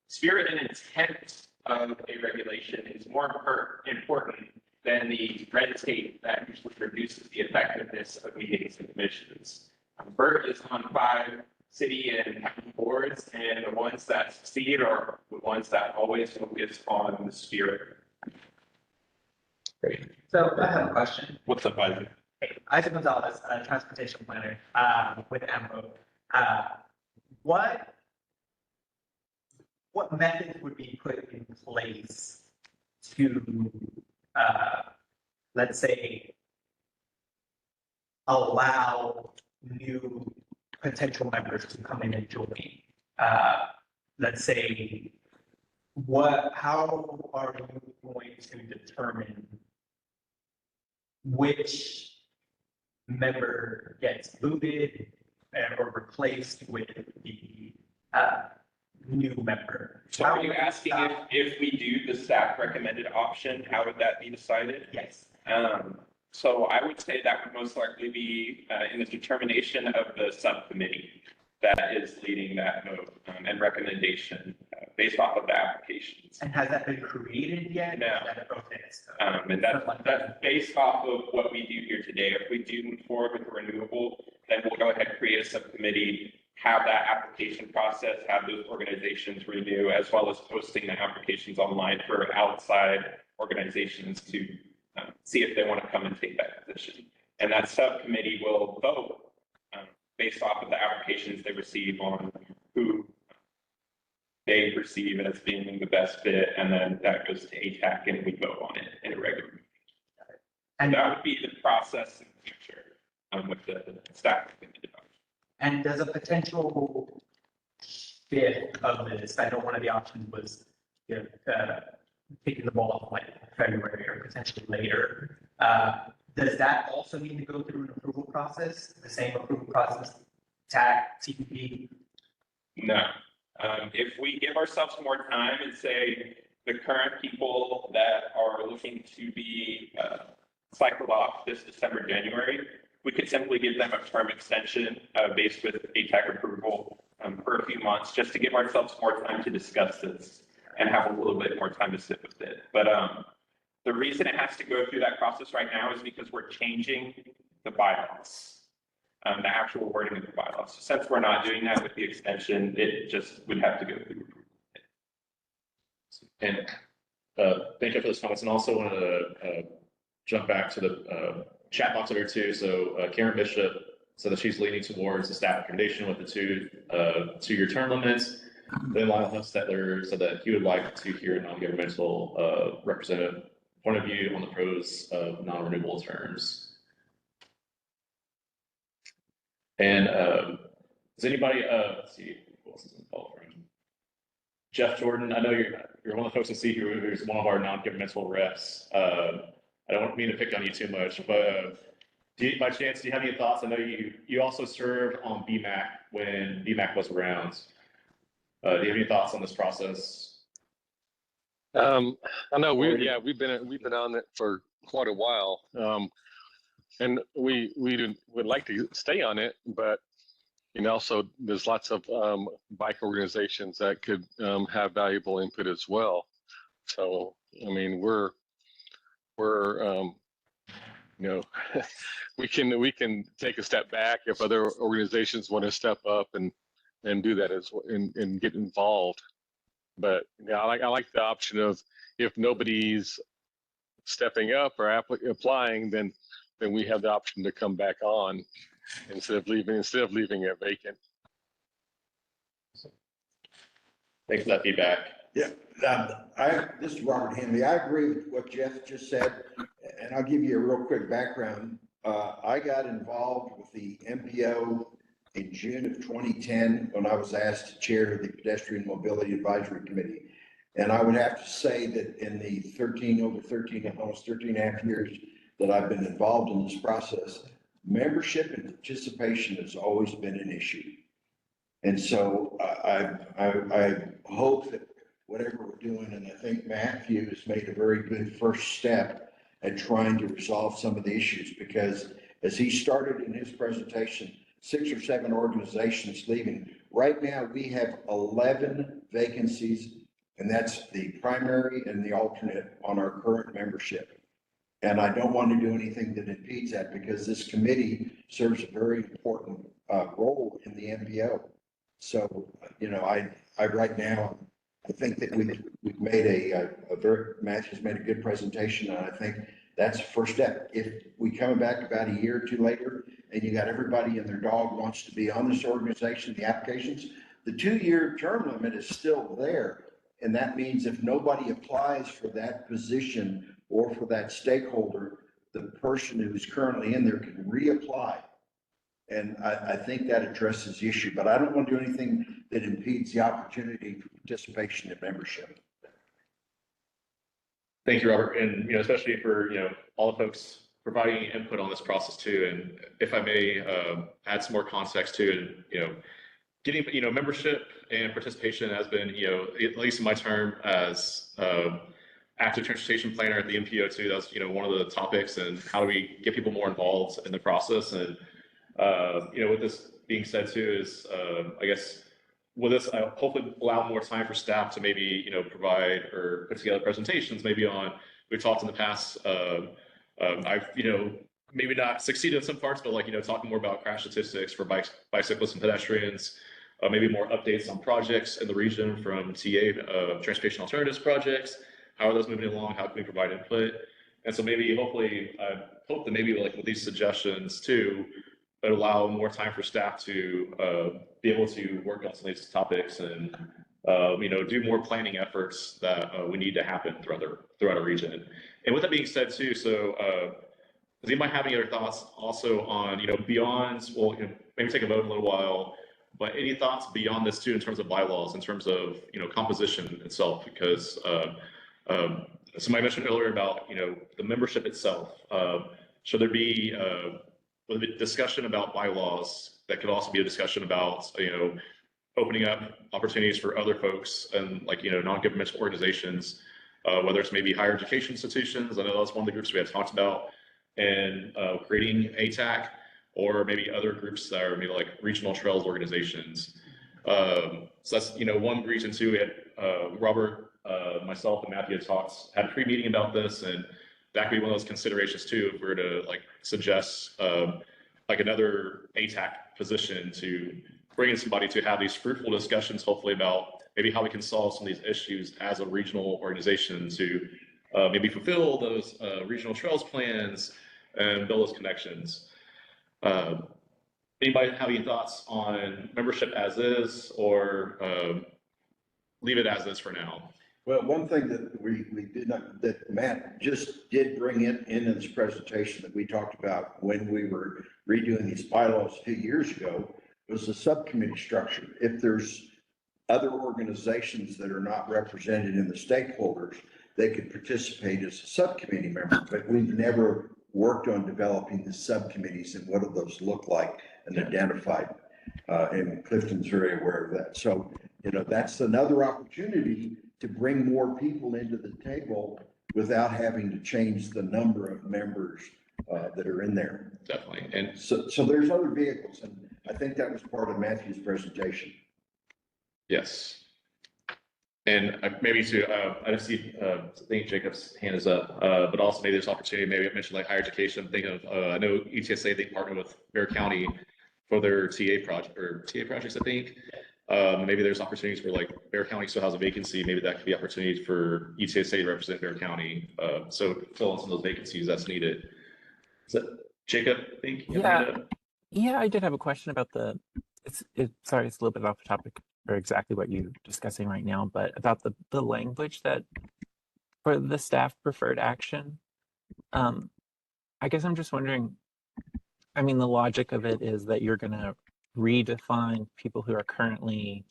Spirit and intent of a regulation is more important then the red tape that usually reduces the effectiveness of meetings and commissions. Bert is on 5 city and county boards, and the ones that succeed are the ones that always focus on the spirit. Great. So I have a question. What's up, Isaac? Hey, Isaac Gonzalez, transportation planner, with AMRO. What methods would be put in place to, let's say, allow new potential members to come in and join? Let's say, how are you going to determine which member gets booted or replaced with the new member? So are you asking if we do the staff recommended option, how would that be decided? Yes. So I would say that would most likely be in the determination of the subcommittee that is leading that vote and recommendation based off of the applications. And has that been created yet? No. Okay, so. And that's based off of what we do here today. If we do move forward with the renewable, then we'll go ahead and create a subcommittee, have that application process, have those organizations renew, as well as posting the applications online for outside organizations to see if they want to come and take that position. And that subcommittee will vote based off of the applications they receive on who they perceive as being the best fit, and then that goes to ATAC and we vote on it in a regular meeting. And that would be the process in the future with the staff. And does a potential shift of this, I know one of the options was taking the ball off like February or potentially later. Does that also need to go through an approval process, the same approval process, TAC, TPP? No. If we give ourselves more time and say the current people that are looking to be cycled off this December, January, we could simply give them a term extension based with ATAC approval for a few months, just to give ourselves more time to discuss this and have a little bit more time to sit with it. But the reason it has to go through that process right now is because we're changing the bylaws, the actual wording of the bylaws. So since we're not doing that with the extension, it just would have to go through. And thank you for those comments. And also want to jump back to the chat box over here too. So Karen Bishop said that she's leaning towards the staff recommendation with the two-year term limits. Then Lionel Huffstetler said that he would like to hear a non-governmental representative point of view on the pros of non-renewable terms. And does anybody, let's see, who else is involved? Jeff Jordan, I know you're one of the folks to see who's one of our non-governmental reps. I don't mean to pick on you too much, but by chance, do you have any thoughts? I know you also served on BMAC when BMAC was around. Do you have any thoughts on this process? I know we've been on it for quite a while, and we would like to stay on it, but also there's lots of bike organizations that could have valuable input as well. So I mean we're we can take a step back if other organizations want to step up and do that as well and get involved. But I like the option of if nobody's stepping up or applying, then we have the option to come back on instead of leaving it vacant. Thanks for that feedback. Yeah, this is Robert Henley. I agree with what Jeff just said, and I'll give you a real quick background. I got involved with the MPO in June of 2010 when I was asked to chair the Pedestrian Mobility Advisory Committee. And I would have to say that in the almost 13 and a half years that I've been involved in this process, membership and participation has always been an issue. And so I hope that whatever we're doing, and I think Matthew has made a very good first step at trying to resolve some of the issues, because as he started in his presentation, 6 or 7 organizations leaving. Right now, we have 11 vacancies, and that's the primary and the alternate on our current membership. And I don't want to do anything that impedes that because this committee serves a very important role in the MPO. So, you know, I right now, I think that we've made Matthew's made a good presentation, and I think that's the first step. If we come back about a year or two later and you got everybody and their dog wants to be on this organization, the applications, the 2-year term limit is still there. And that means if nobody applies for that position or for that stakeholder, the person who's currently in there can reapply. And I think that addresses the issue, but I don't want to do anything that impedes the opportunity for participation and membership. Thank you, Robert. And, you know, especially for, you know, all the folks providing input on this process too. And if I may add some more context to it, you know, getting, you know, membership and participation has been, you know, at least in my term as active transportation planner at the MPO too, that's, you know, one of the topics, and how do we get people more involved in the process. And, you know, with this being said too is, I guess, will this hopefully allow more time for staff to maybe, you know, provide or put together presentations maybe on, we've talked in the past, I've, you know, maybe not succeeded in some parts, but like, you know, talking more about crash statistics for bicyclists and pedestrians, maybe more updates on projects in the region from TA, transportation alternatives projects. How are those moving along? How can we provide input? And so maybe, hopefully, I hope that maybe like with these suggestions too, it allow more time for staff to be able to work on some of these topics and, you know, do more planning efforts that we need to happen throughout our region. And with that being said too, so does anybody have any other thoughts also on, you know, beyond, well, you know, maybe take a vote in a little while, but any thoughts beyond this too in terms of bylaws, in terms of, you know, composition itself? Because somebody mentioned earlier about, you know, the membership itself. Should there be a discussion about bylaws that could also be a discussion about, you know, opening up opportunities for other folks and, like, you know, non-governmental organizations, whether it's maybe higher education institutions. I know that's one of the groups we had talked about, and creating ATAC, or maybe other groups that are maybe like regional trails organizations. So that's, you know, one reason too. We had Robert, myself, and Matthew had a pre-meeting about this, and that could be one of those considerations too, if we were to like suggest like another ATAC position, to bring in somebody to have these fruitful discussions, hopefully about maybe how we can solve some of these issues as a regional organization to maybe fulfill those regional trails plans and build those connections. Anybody have any thoughts on membership as is, or leave it as is for now? Well, one thing that we did not, that Matt just did bring in his presentation that we talked about when we were redoing these bylaws a few years ago, was the subcommittee structure. If there's other organizations that are not represented in the stakeholders, they could participate as a subcommittee member, but we've never worked on developing the subcommittees and what do those look like and identified. And Clifton's very aware of that. So, you know, that's another opportunity to bring more people into the table without having to change the number of members that are in there. Definitely. And so there's other vehicles, and I think that was part of Matthew's presentation. Yes. And maybe to, I don't see, I think Jacob's hand is up, but also maybe there's opportunity, maybe I mentioned like higher education. Think of, I know ETSA, they partner with Bear County for their TA projects, I think. Maybe there's opportunities for, like, Bear County still has a vacancy. Maybe that could be opportunities for ETSA to represent Bear County. So fill in some of those vacancies that's needed. Is that Jacob, I think? Yeah, I did have a question about sorry, it's a little bit off topic for exactly what you're discussing right now, but about the language that for the staff preferred action. I guess I'm just wondering, I mean, the logic of it is that you're going to redefine people who are currently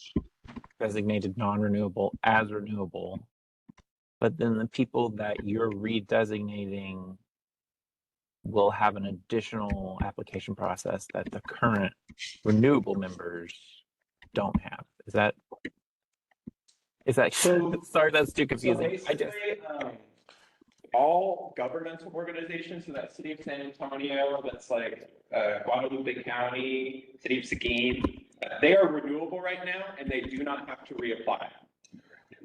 designated non-renewable as renewable, but then the people that you're redesignating will have an additional application process that the current renewable members don't have. Is that sorry, that's too confusing. So basically, all governmental organizations in that city of San Antonio, that's like Guadalupe County, city of Seguin, they are renewable right now, and they do not have to reapply.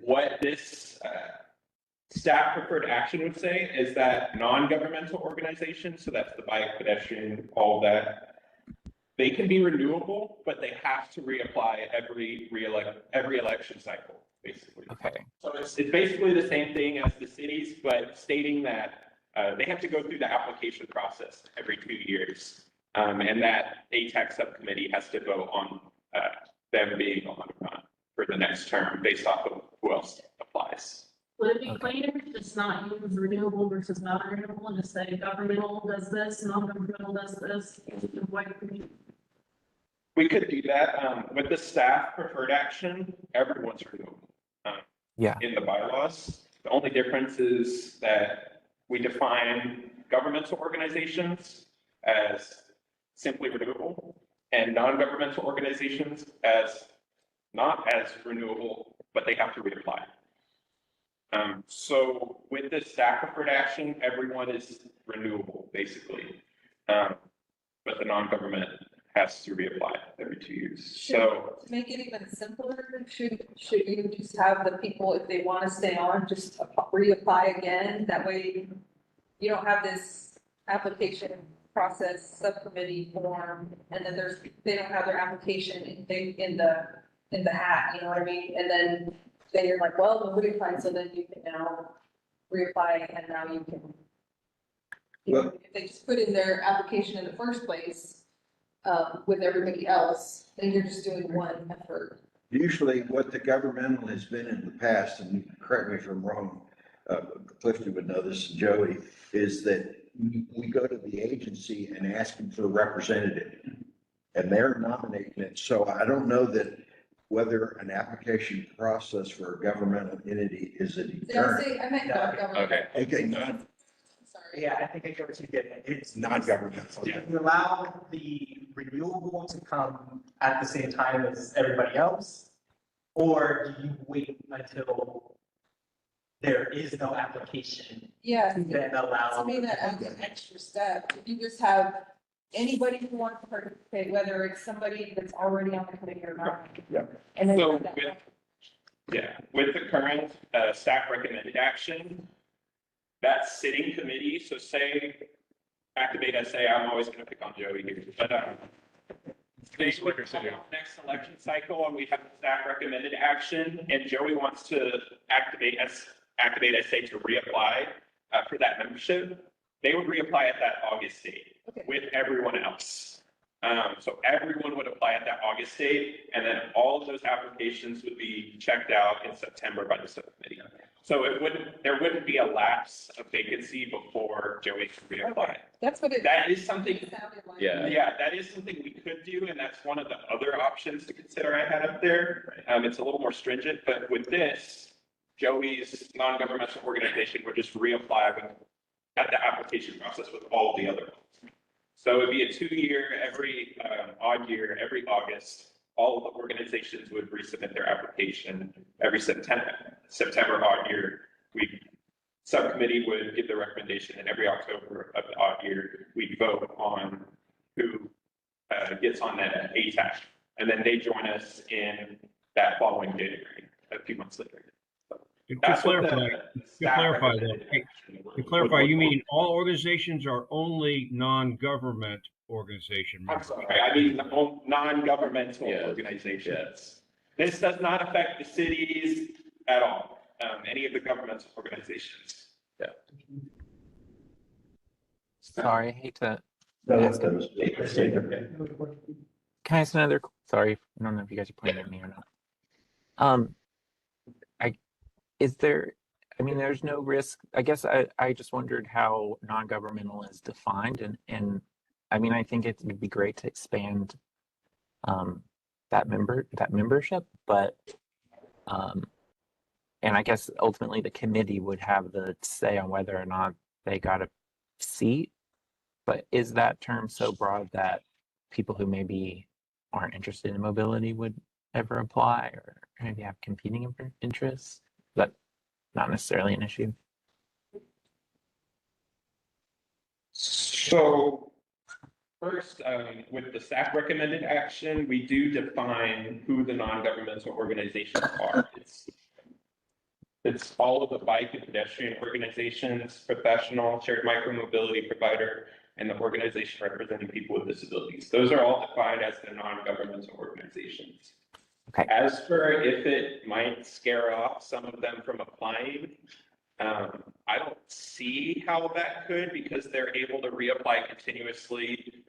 What this staff preferred action would say is that non-governmental organizations, so that's the bike, pedestrian, all that, they can be renewable, but they have to reapply every election cycle, basically. Okay. So it's basically the same thing as the cities, but stating that they have to go through the application process every 2 years. And that ATAC subcommittee has to vote on them being on or not for the next term based off of who else applies. Would it be cleaner to just not use renewable versus non-renewable and just say governmental does this, non-governmental does this? We could do that. With the staff preferred action, everyone's renewable. Yeah. In the bylaws. The only difference is that we define governmental organizations as simply renewable and non-governmental organizations as not as renewable, but they have to reapply. So with the staff preferred action, everyone is renewable, basically. But the non-government has to reapply every 2 years. So To make it even simpler, should you just have the people, if they want to stay on, just reapply again? That way you don't have this application process subcommittee form, and then they don't have their application in the hat, you know what I mean? And then you're like, well, nobody applied, so then you can now reapply, and now you can. Well- If they just put in their application in the first place, with everybody else, then you're just doing one effort. Usually what the governmental has been in the past, and correct me if I'm wrong, Clifton would know this, and Joey, is that we go to the agency and ask them for a representative, and they're nominating it. So I don't know that whether an application process for a governmental entity is a Did I deterrent. say, I meant non-governmental. okay. Okay, not Sorry. Yeah, I think I get what you did. It's non-governmental. Yeah. you allow the renewable to come at the same time as everybody else, or do you wait until there is no application Yeah. to then allow? To me, that adds an extra step. If you just have anybody who wants to participate, whether it's somebody that's already on the committee or not. Yeah. And then. So with the current staff recommended action, that sitting committee, so say, activate SA, I'm always gonna pick on Joey here, but they would come out next election cycle and we have the staff recommended action, and Joey wants to activate SA to reapply for that membership. They would reapply at that August date with everyone else. So everyone would apply at that August date, and then all of those applications would be checked out in September by the subcommittee. So there wouldn't be a lapse of vacancy before Joey can reapply. That's what it. That is something, sounded like. yeah, that is something we could do, and that's one of the other options to consider I had up there. It's a little more stringent, but with this, Joey's non-governmental organization would just reapply at the application process with all the other ones. So it'd be a 2-year, every odd year, every August, all of the organizations would resubmit their application every September odd year. Subcommittee would give the recommendation, and every October of the odd year, we'd vote on who gets on that ATAC. And then they join us in that following January, a few months later. To That's what clarify you mean all organizations are only non-government organization I'm members? sorry, I mean non-governmental organizations. This does not affect the cities at all, any of the governmental organizations. Yeah. Sorry, I hate to. No, ask that was- Can I ask another? Sorry, I don't know if you guys are pointing at me or not. Is there? I mean, there's no risk. I guess I just wondered how non-governmental is defined, and I mean, I think it would be great to expand that membership, but and I guess ultimately the committee would have the say on whether or not they got a seat. But is that term so broad that people who maybe aren't interested in mobility would ever apply, or maybe have competing interests? That's not necessarily an issue. So first, with the staff recommended action, we do define who the non-governmental organizations are. It's all of the bike and pedestrian organizations, professional, shared micromobility provider, and the organization representing people with disabilities. Those are all defined as the non-governmental organizations. Okay. As for if it might scare off some of them from applying, I don't see how that could, because they're able to reapply continuously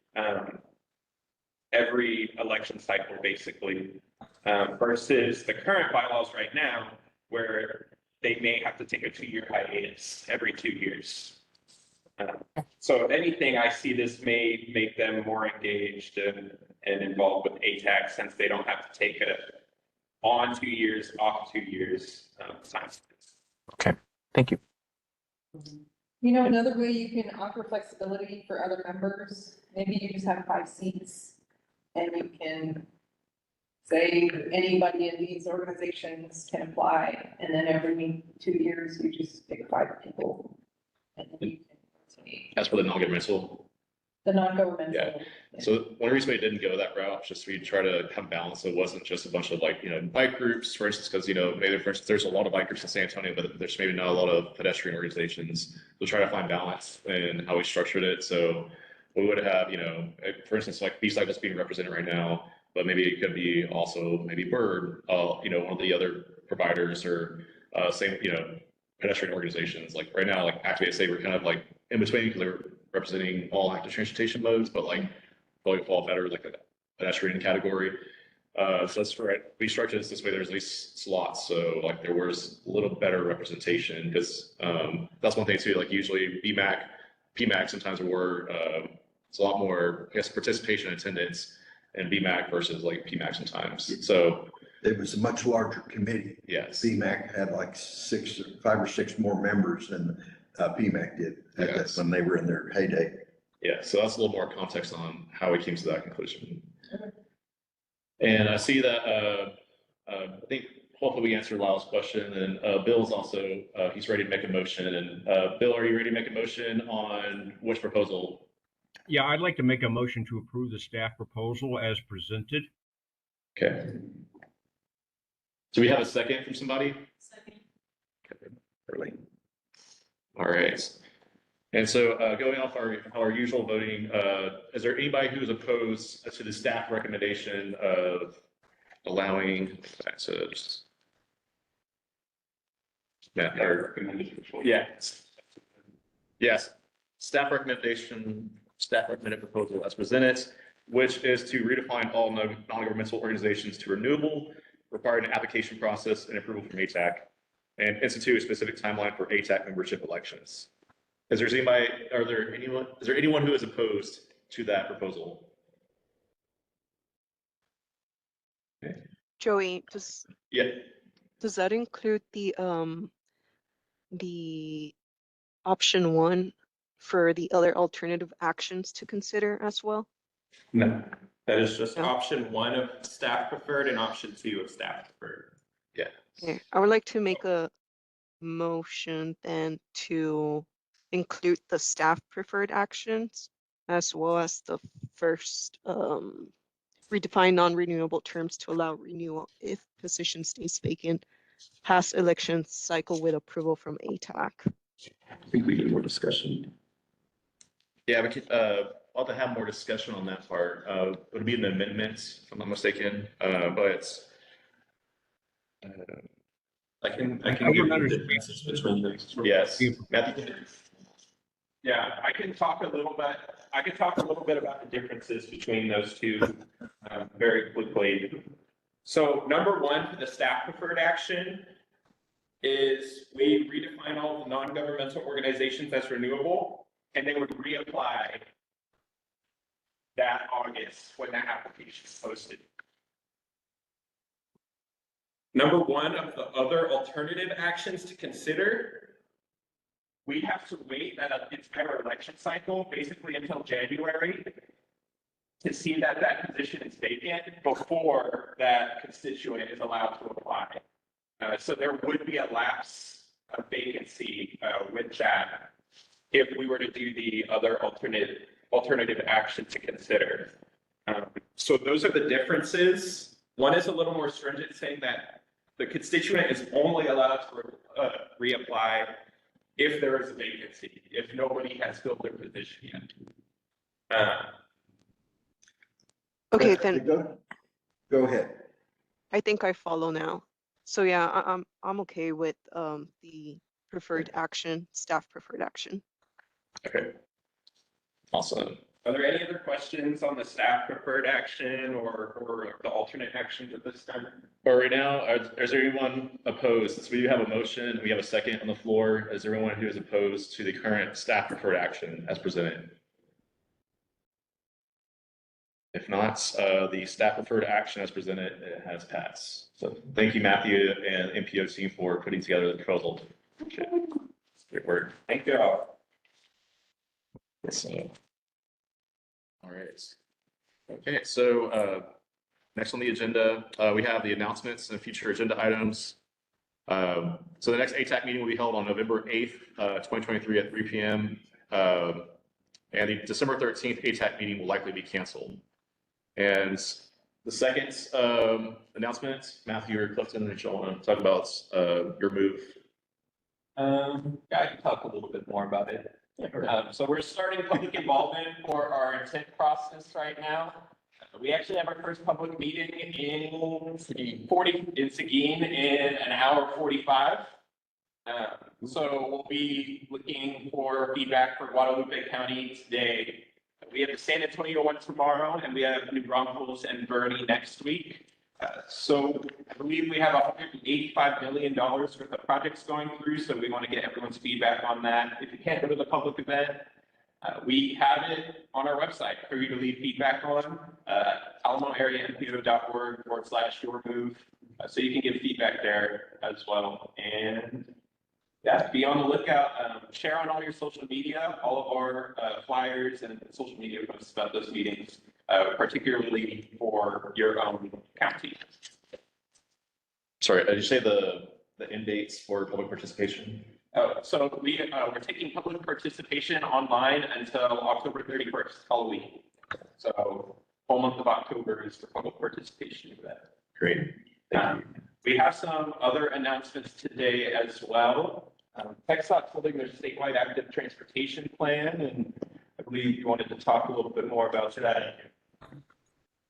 every election cycle, basically, versus the current bylaws right now, where they may have to take a 2-year hiatus every 2 years. So if anything, I see this may make them more engaged and involved with ATAC, since they don't have to take a on 2 years, off 2 years time. Okay, thank you. You know, another way you can offer flexibility for other members, maybe you just have 5 seats and you can say anybody in these organizations can apply, and then every 2 years you just pick 5 people. And then you can rotate. As for the non-governmental, The non-governmental. Yeah. So one reason we didn't go that route, just we try to have balance. So it wasn't just a bunch of bike groups, for instance, because maybe for instance, there's a lot of bike groups in San Antonio, but there's maybe not a lot of pedestrian organizations. We'll try to find balance in how we structured it. So we would have, for instance, like B-Cycles being represented right now, but maybe it could be also maybe Bird, one of the other providers, or same, pedestrian organizations. Like right now, like Activate SA, we're kind of like in between, because they're representing all active transportation modes, but like probably fall better like a pedestrian category. So that's right. We structured it this way. There's at least slots, so like there was a little better representation, because that's one thing too. Like usually PMAC sometimes were it's a lot more, I guess, participation and attendance in BMAC versus like PMAC sometimes. So it was a much larger committee. Yes. BMAC had like 5 or 6 more members than PMAC did when they were in their heyday. Yeah, so that's a little more context on how we came to that conclusion. And I see that, I think hopefully we answered Lyle's question, and Bill's also, he's ready to make a motion. And Bill, are you ready to make a motion on which proposal? Yeah, I'd like to make a motion to approve the staff proposal as presented. Okay. Do we have a second from somebody? Second. Okay. Early. All right. And so going off our usual voting, is there anybody who's opposed to the staff recommendation of allowing access? Yeah. Yes. Staff recommended proposal as presented, which is to redefine all non-governmental organizations to renewable, requiring an application process and approval from ATAC, and institute a specific timeline for ATAC membership elections. Is there anyone who is opposed to that proposal? Okay. Joey, does that include the option 1 for the other alternative actions to consider as well? No, that is just option 1 of staff preferred and option 2 of staff preferred. Yeah. Okay, I would like to make a motion then to include the staff preferred actions, as well as the first redefine non-renewable terms to allow renewal if position stays vacant past election cycle with approval from ATAC. I think we need more discussion. Yeah, we could, I'll have to have more discussion on that part. It'll be an amendment, if I'm not mistaken, but I can I give would you the differences between those. yes, Matthew. Yeah, I can talk a little bit about the differences between those two very quickly. So number 1 for the staff preferred action is we redefine all the non-governmental organizations as renewable, and they would reapply that August when that application is posted. Number 1 of the other alternative actions to consider, we have to wait that entire election cycle, basically until January, to see that that position is vacant before that constituent is allowed to apply. So there would be a lapse of vacancy with that if we were to do the other alternative action to consider. So those are the differences. One is a little more stringent, saying that the constituent is only allowed to reapply if there is a vacancy, if nobody has filled their position yet. Okay, then Go ahead. I think I follow now. So yeah, I'm okay with the preferred action, staff preferred action. Okay. Awesome. Are there any other questions on the staff preferred action or the alternate actions at this time? But right now, is there anyone opposed? So we do have a motion, we have a second on the floor. Is there anyone who is opposed to the current staff preferred action as presented? If not, the staff preferred action as presented has passed. So thank you, Matthew and MPO team for putting together the proposal. Great work. Thank you all. So, all right. Okay, so next on the agenda, we have the announcements and future agenda items. So the next ATAC meeting will be held on November 8th, 2023 at 3 p.m. And the December 13th ATAC meeting will likely be canceled. And the second announcement, Matthew or Clifton, if you want to talk about your move. Yeah, I can talk a little bit more about it. So we're starting public involvement for our intent process right now. We actually have our first public meeting in Seguin in an hour 45. So we'll be looking for feedback for Guadalupe County today. We have the San Antonio one tomorrow, and we have New Braunfels and Bernie next week. So I believe we have $185 million worth of projects going through, so we want to get everyone's feedback on that. If you can't go to the public event, we have it on our website for you to leave feedback on, alamoareanpo.org/yourmove. So you can give feedback there as well. And yeah, be on the lookout. Share on all your social media, all of our flyers and social media posts about those meetings, particularly for your own county. Sorry, did you say the end dates for public participation? Oh, so we're taking public participation online until October 31st, Halloween. So whole month of October is for public participation for that. Great. We have some other announcements today as well. TxDOT's holding their statewide active transportation plan, and I believe you wanted to talk a little bit more about that.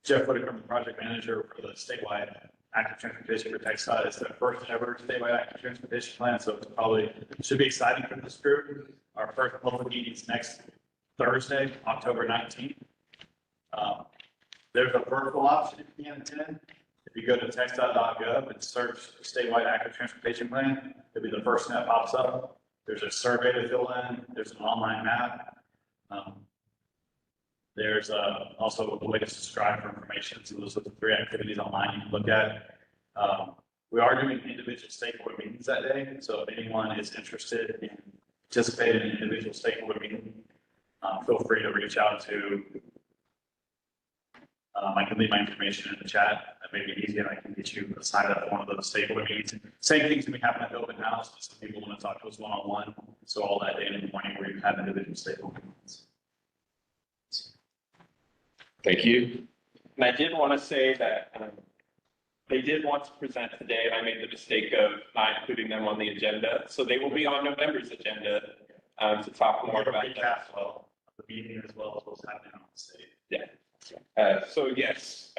Jeff Whitaker, the project manager for the statewide active transportation for TxDOT. It's the first ever statewide active transportation plan, so it's probably should be exciting for this group. Our first public meeting is next Thursday, October 19th. There's a virtual option if you can attend. If you go to TxDOT.gov and search statewide active transportation plan, it'll be the first thing that pops up. There's a survey to fill in. There's an online map. There's also a way to subscribe for information. So those are the 3 activities online you can look at. We are doing individual stakeholder meetings that day. So if anyone is interested in participating in an individual stakeholder meeting, feel free to reach out to. I can leave my information in the chat. That may be easier. I can get you signed up for one of those stakeholder meetings. Same things can be happening at the open house. Some people want to talk to us one-on-one. So all that day in the morning where you have individual stakeholder meetings. Thank you. And I did want to say that they did want to present today, and I made the mistake of not including them on the agenda. So they will be on November's agenda to talk more about that as well. The meeting as well as what's happening on the state. Yeah. So yes,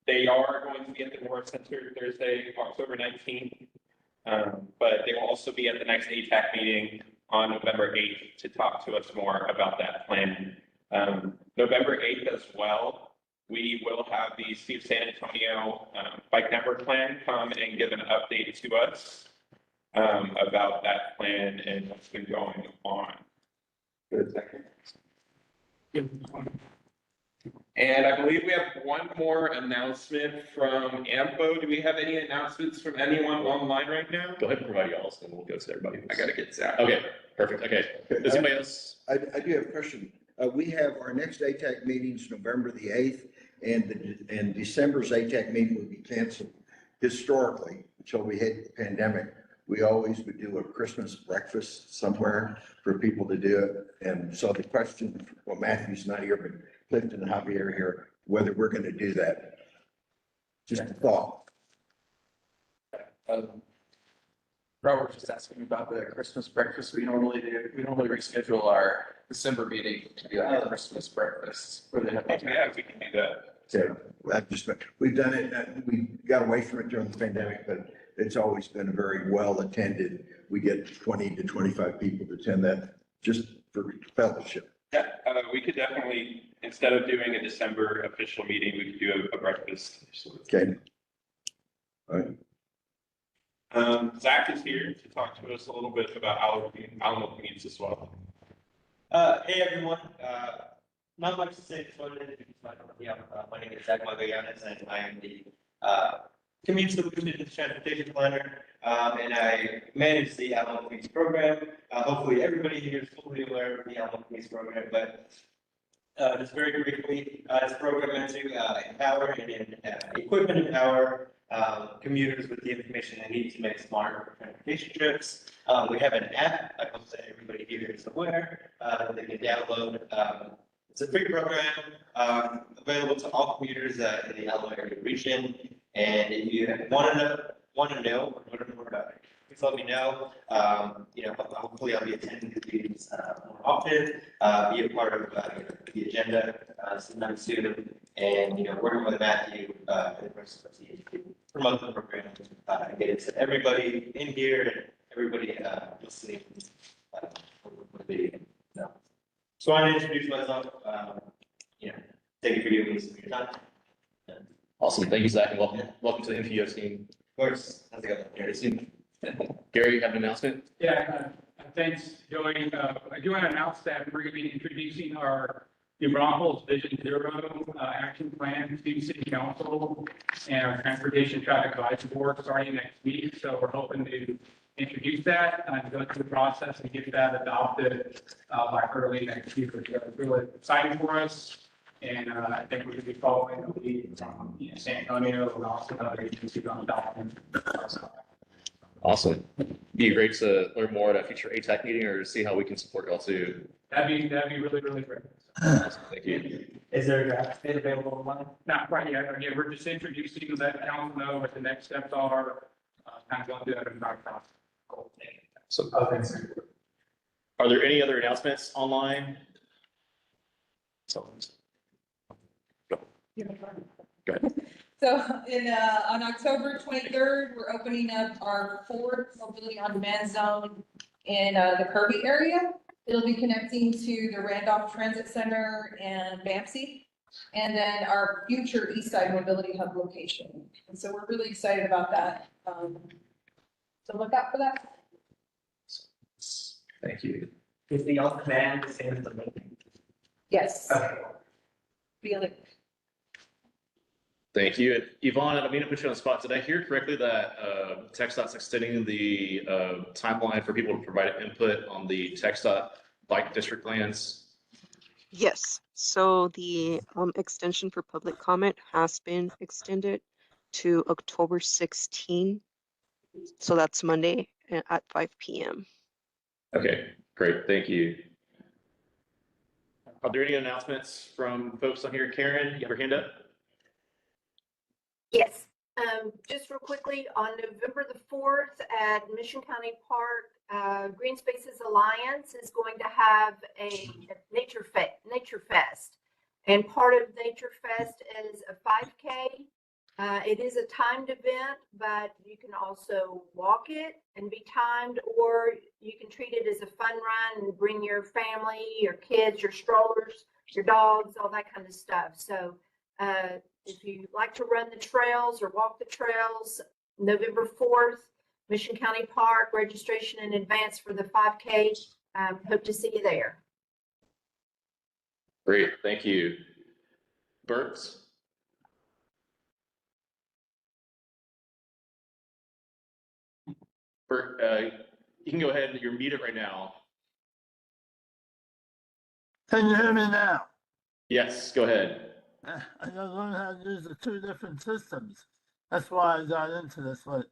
they are going to be at the North Center Thursday, October 19th. But they will also be at the next ATAC meeting on November 8th to talk to us more about that plan. November 8th as well, we will have the City of San Antonio Bike Network Plan come and give an update to us about that plan and what's been going on. Good. And I believe we have one more announcement from AMPO. Do we have any announcements from anyone online right now? Go ahead and provide y'all's, and we'll go to everybody. I gotta get Zach. Okay, perfect. Okay. Does anybody else? I do have a question. We have our next ATAC meetings November the 8th, and December's ATAC meeting will be canceled. Historically, until we hit the pandemic, we always would do a Christmas breakfast somewhere for people to do it. And so the question, well, Matthew's not here, but Clifton and Javier are here, whether we're going to do that. Just a thought. Robert was just asking about the Christmas breakfast we normally do. We normally reschedule our December meeting to do like a Christmas breakfast. Where they have Yeah, we can do that. So we've done it, we got away from it during the pandemic, but it's always been a very well attended. We get 20 to 25 people to attend that just for fellowship. Yeah, we could definitely, instead of doing a December official meeting, we could do a breakfast. Okay. All right. Zach is here to talk to us a little bit about Alamo Meats as well. Hey everyone, not much to say, just wanted to introduce myself. My name is Zach Magallanes and I am the Community Solutions and Transportation Planner, and I manage the Alamo Meats program. Hopefully everybody here is fully aware of the Alamo Meats program, but just very briefly, this program meant to empower and equip and empower commuters with the information they need to make smart transportation trips. We have an app, I hope that everybody here is aware, that they can download. It's a free program, available to all commuters in the Alamo area region. And if you want to know or learn more about it, please let me know. Hopefully I'll be attending these more often, be a part of the agenda sometime soon. And, working with Matthew and the rest of the team to promote the program and get it to everybody in here and everybody listening. So I want to introduce myself. Thank you for giving me some of your time. Awesome. Thank you, Zach, and welcome to the NPO team. Of course. How's it going? Gary, you have an announcement? Yeah, thanks, Joey. I do want to announce that we're going to be introducing our New Braunfels Vision Zero action plan to City Council and our Transportation Traffic Advisory Board starting next week. So we're hoping to introduce that and go through the process and get that adopted by early next week, which is really exciting for us. And I think we're going to be following the lead from San Antonio and also other agencies on the document. Awesome. Be great to learn more at a future ATAC meeting or see how we can support y'all too. That'd be really, really great. Awesome. Thank you. Is there a draft state available online? Not quite yet. Again, we're just introducing you, let council know what the next steps are, kind of going through that entire process. So, thanks. Are there any other announcements online? Go ahead. So on October 23rd, we're opening up our fourth mobility on demand zone in the Kirby area. It'll be connecting to the Randolph Transit Center and BAMSI, and then our future East Side Mobility Hub location. And so we're really excited about that. So look out for that. Thank you. Is the on demand the same as the link? Yes. Okay. Be on it. Thank you. And Yvonne, I don't mean to put you on the spot. Did I hear correctly that TxDOT's extending the timeline for people to provide input on the TxDOT bike district plans? Yes, so the extension for public comment has been extended to October 16. So that's Monday at 5 p.m. Okay, great. Thank you. Are there any announcements from folks on here? Karen, you have your hand up? Yes, just real quickly, on November the 4th at Mission County Park, Green Spaces Alliance is going to have a Nature Fest. And part of Nature Fest is a 5K. It is a timed event, but you can also walk it and be timed, or you can treat it as a fun run and bring your family, your kids, your strollers, your dogs, all that kind of stuff. So if you like to run the trails or walk the trails, November 4th, Mission County Park, registration in advance for the 5K. Hope to see you there. Great, thank you. Burks? Bert, you can go ahead and you're muted right now. Can you hear me now? Yes, go ahead. I gotta learn how to use the two different systems. That's why I got into this. But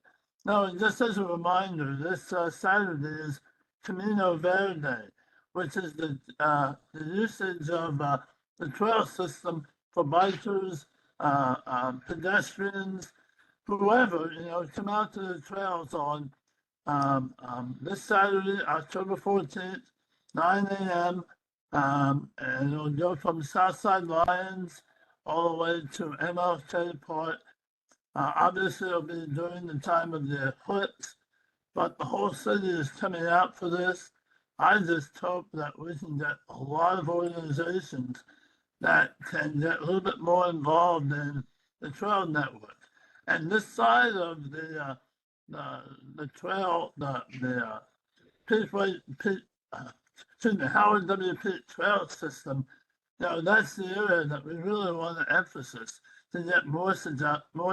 no, just as a reminder, this Saturday is Camino Verde, which is the usage of the trail system for bikers, pedestrians, whoever, come out to the trails on this Saturday, October 14th, 9 a.m. And it'll go from Southside Lions all the way to MLK Park. Obviously, it'll be during the time of the eclipse, but the whole city is coming out for this. I just hope that we can get a lot of organizations that can get a little bit more involved in the trail network. And this side of the trail, the Howard W. Peak Trail System, that's the area that we really want to emphasize to get more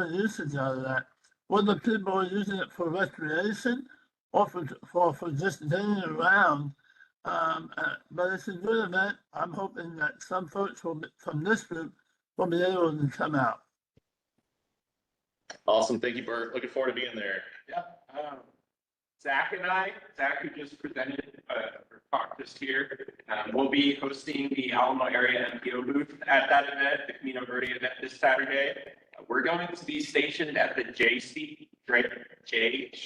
usage out of that. Whether people are using it for recreation or for just getting around. But it's a good event. I'm hoping that some folks from this group will be able to come out. Awesome. Thank you, Bert. Looking forward to being there. Yeah. Zach who just presented, or talked just here, will be hosting the Alamo area MPO booth at that event, the Camino Verde event this Saturday. We're going to be stationed at the J Street Trailhead,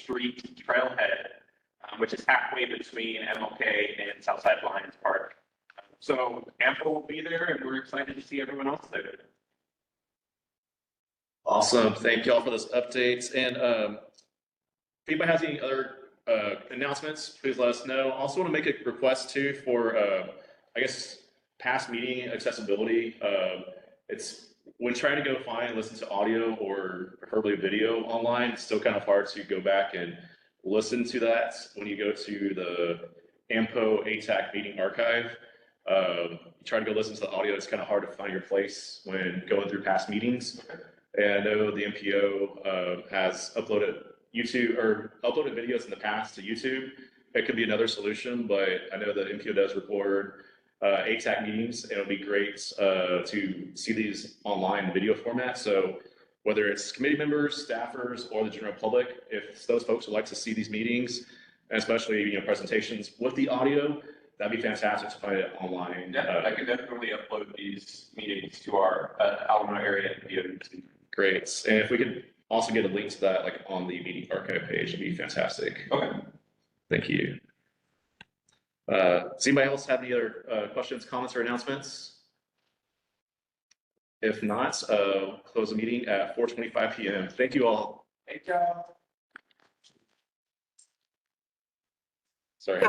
which is halfway between MLK and Southside Lions Park. So AMPO will be there, and we're excited to see everyone else there. Awesome. Thank you all for those updates. And if anybody has any other announcements, please let us know. Also want to make a request too for, past meeting accessibility. It's when trying to go find and listen to audio or preferably video online, it's still kind of hard to go back and listen to that when you go to the AMPO ATAC meeting archive. You try to go listen to the audio, it's kind of hard to find your place when going through past meetings. And I know the MPO has uploaded videos in the past to YouTube. It could be another solution, but I know the MPO does record ATAC meetings, and it would be great to see these online video format. So whether it's committee members, staffers, or the general public, if those folks would like to see these meetings, and especially presentations with the audio, that'd be fantastic to find it online. Yeah, I can definitely upload these meetings to our Alamo area MPO. Great. And if we could also get a link to that, like on the meeting archive page, it'd be fantastic. Okay. Thank you. Does anybody else have any other questions, comments, or announcements? If not, close the meeting at 4:25 p.m. Thank you all. Hey, Joe. Sorry.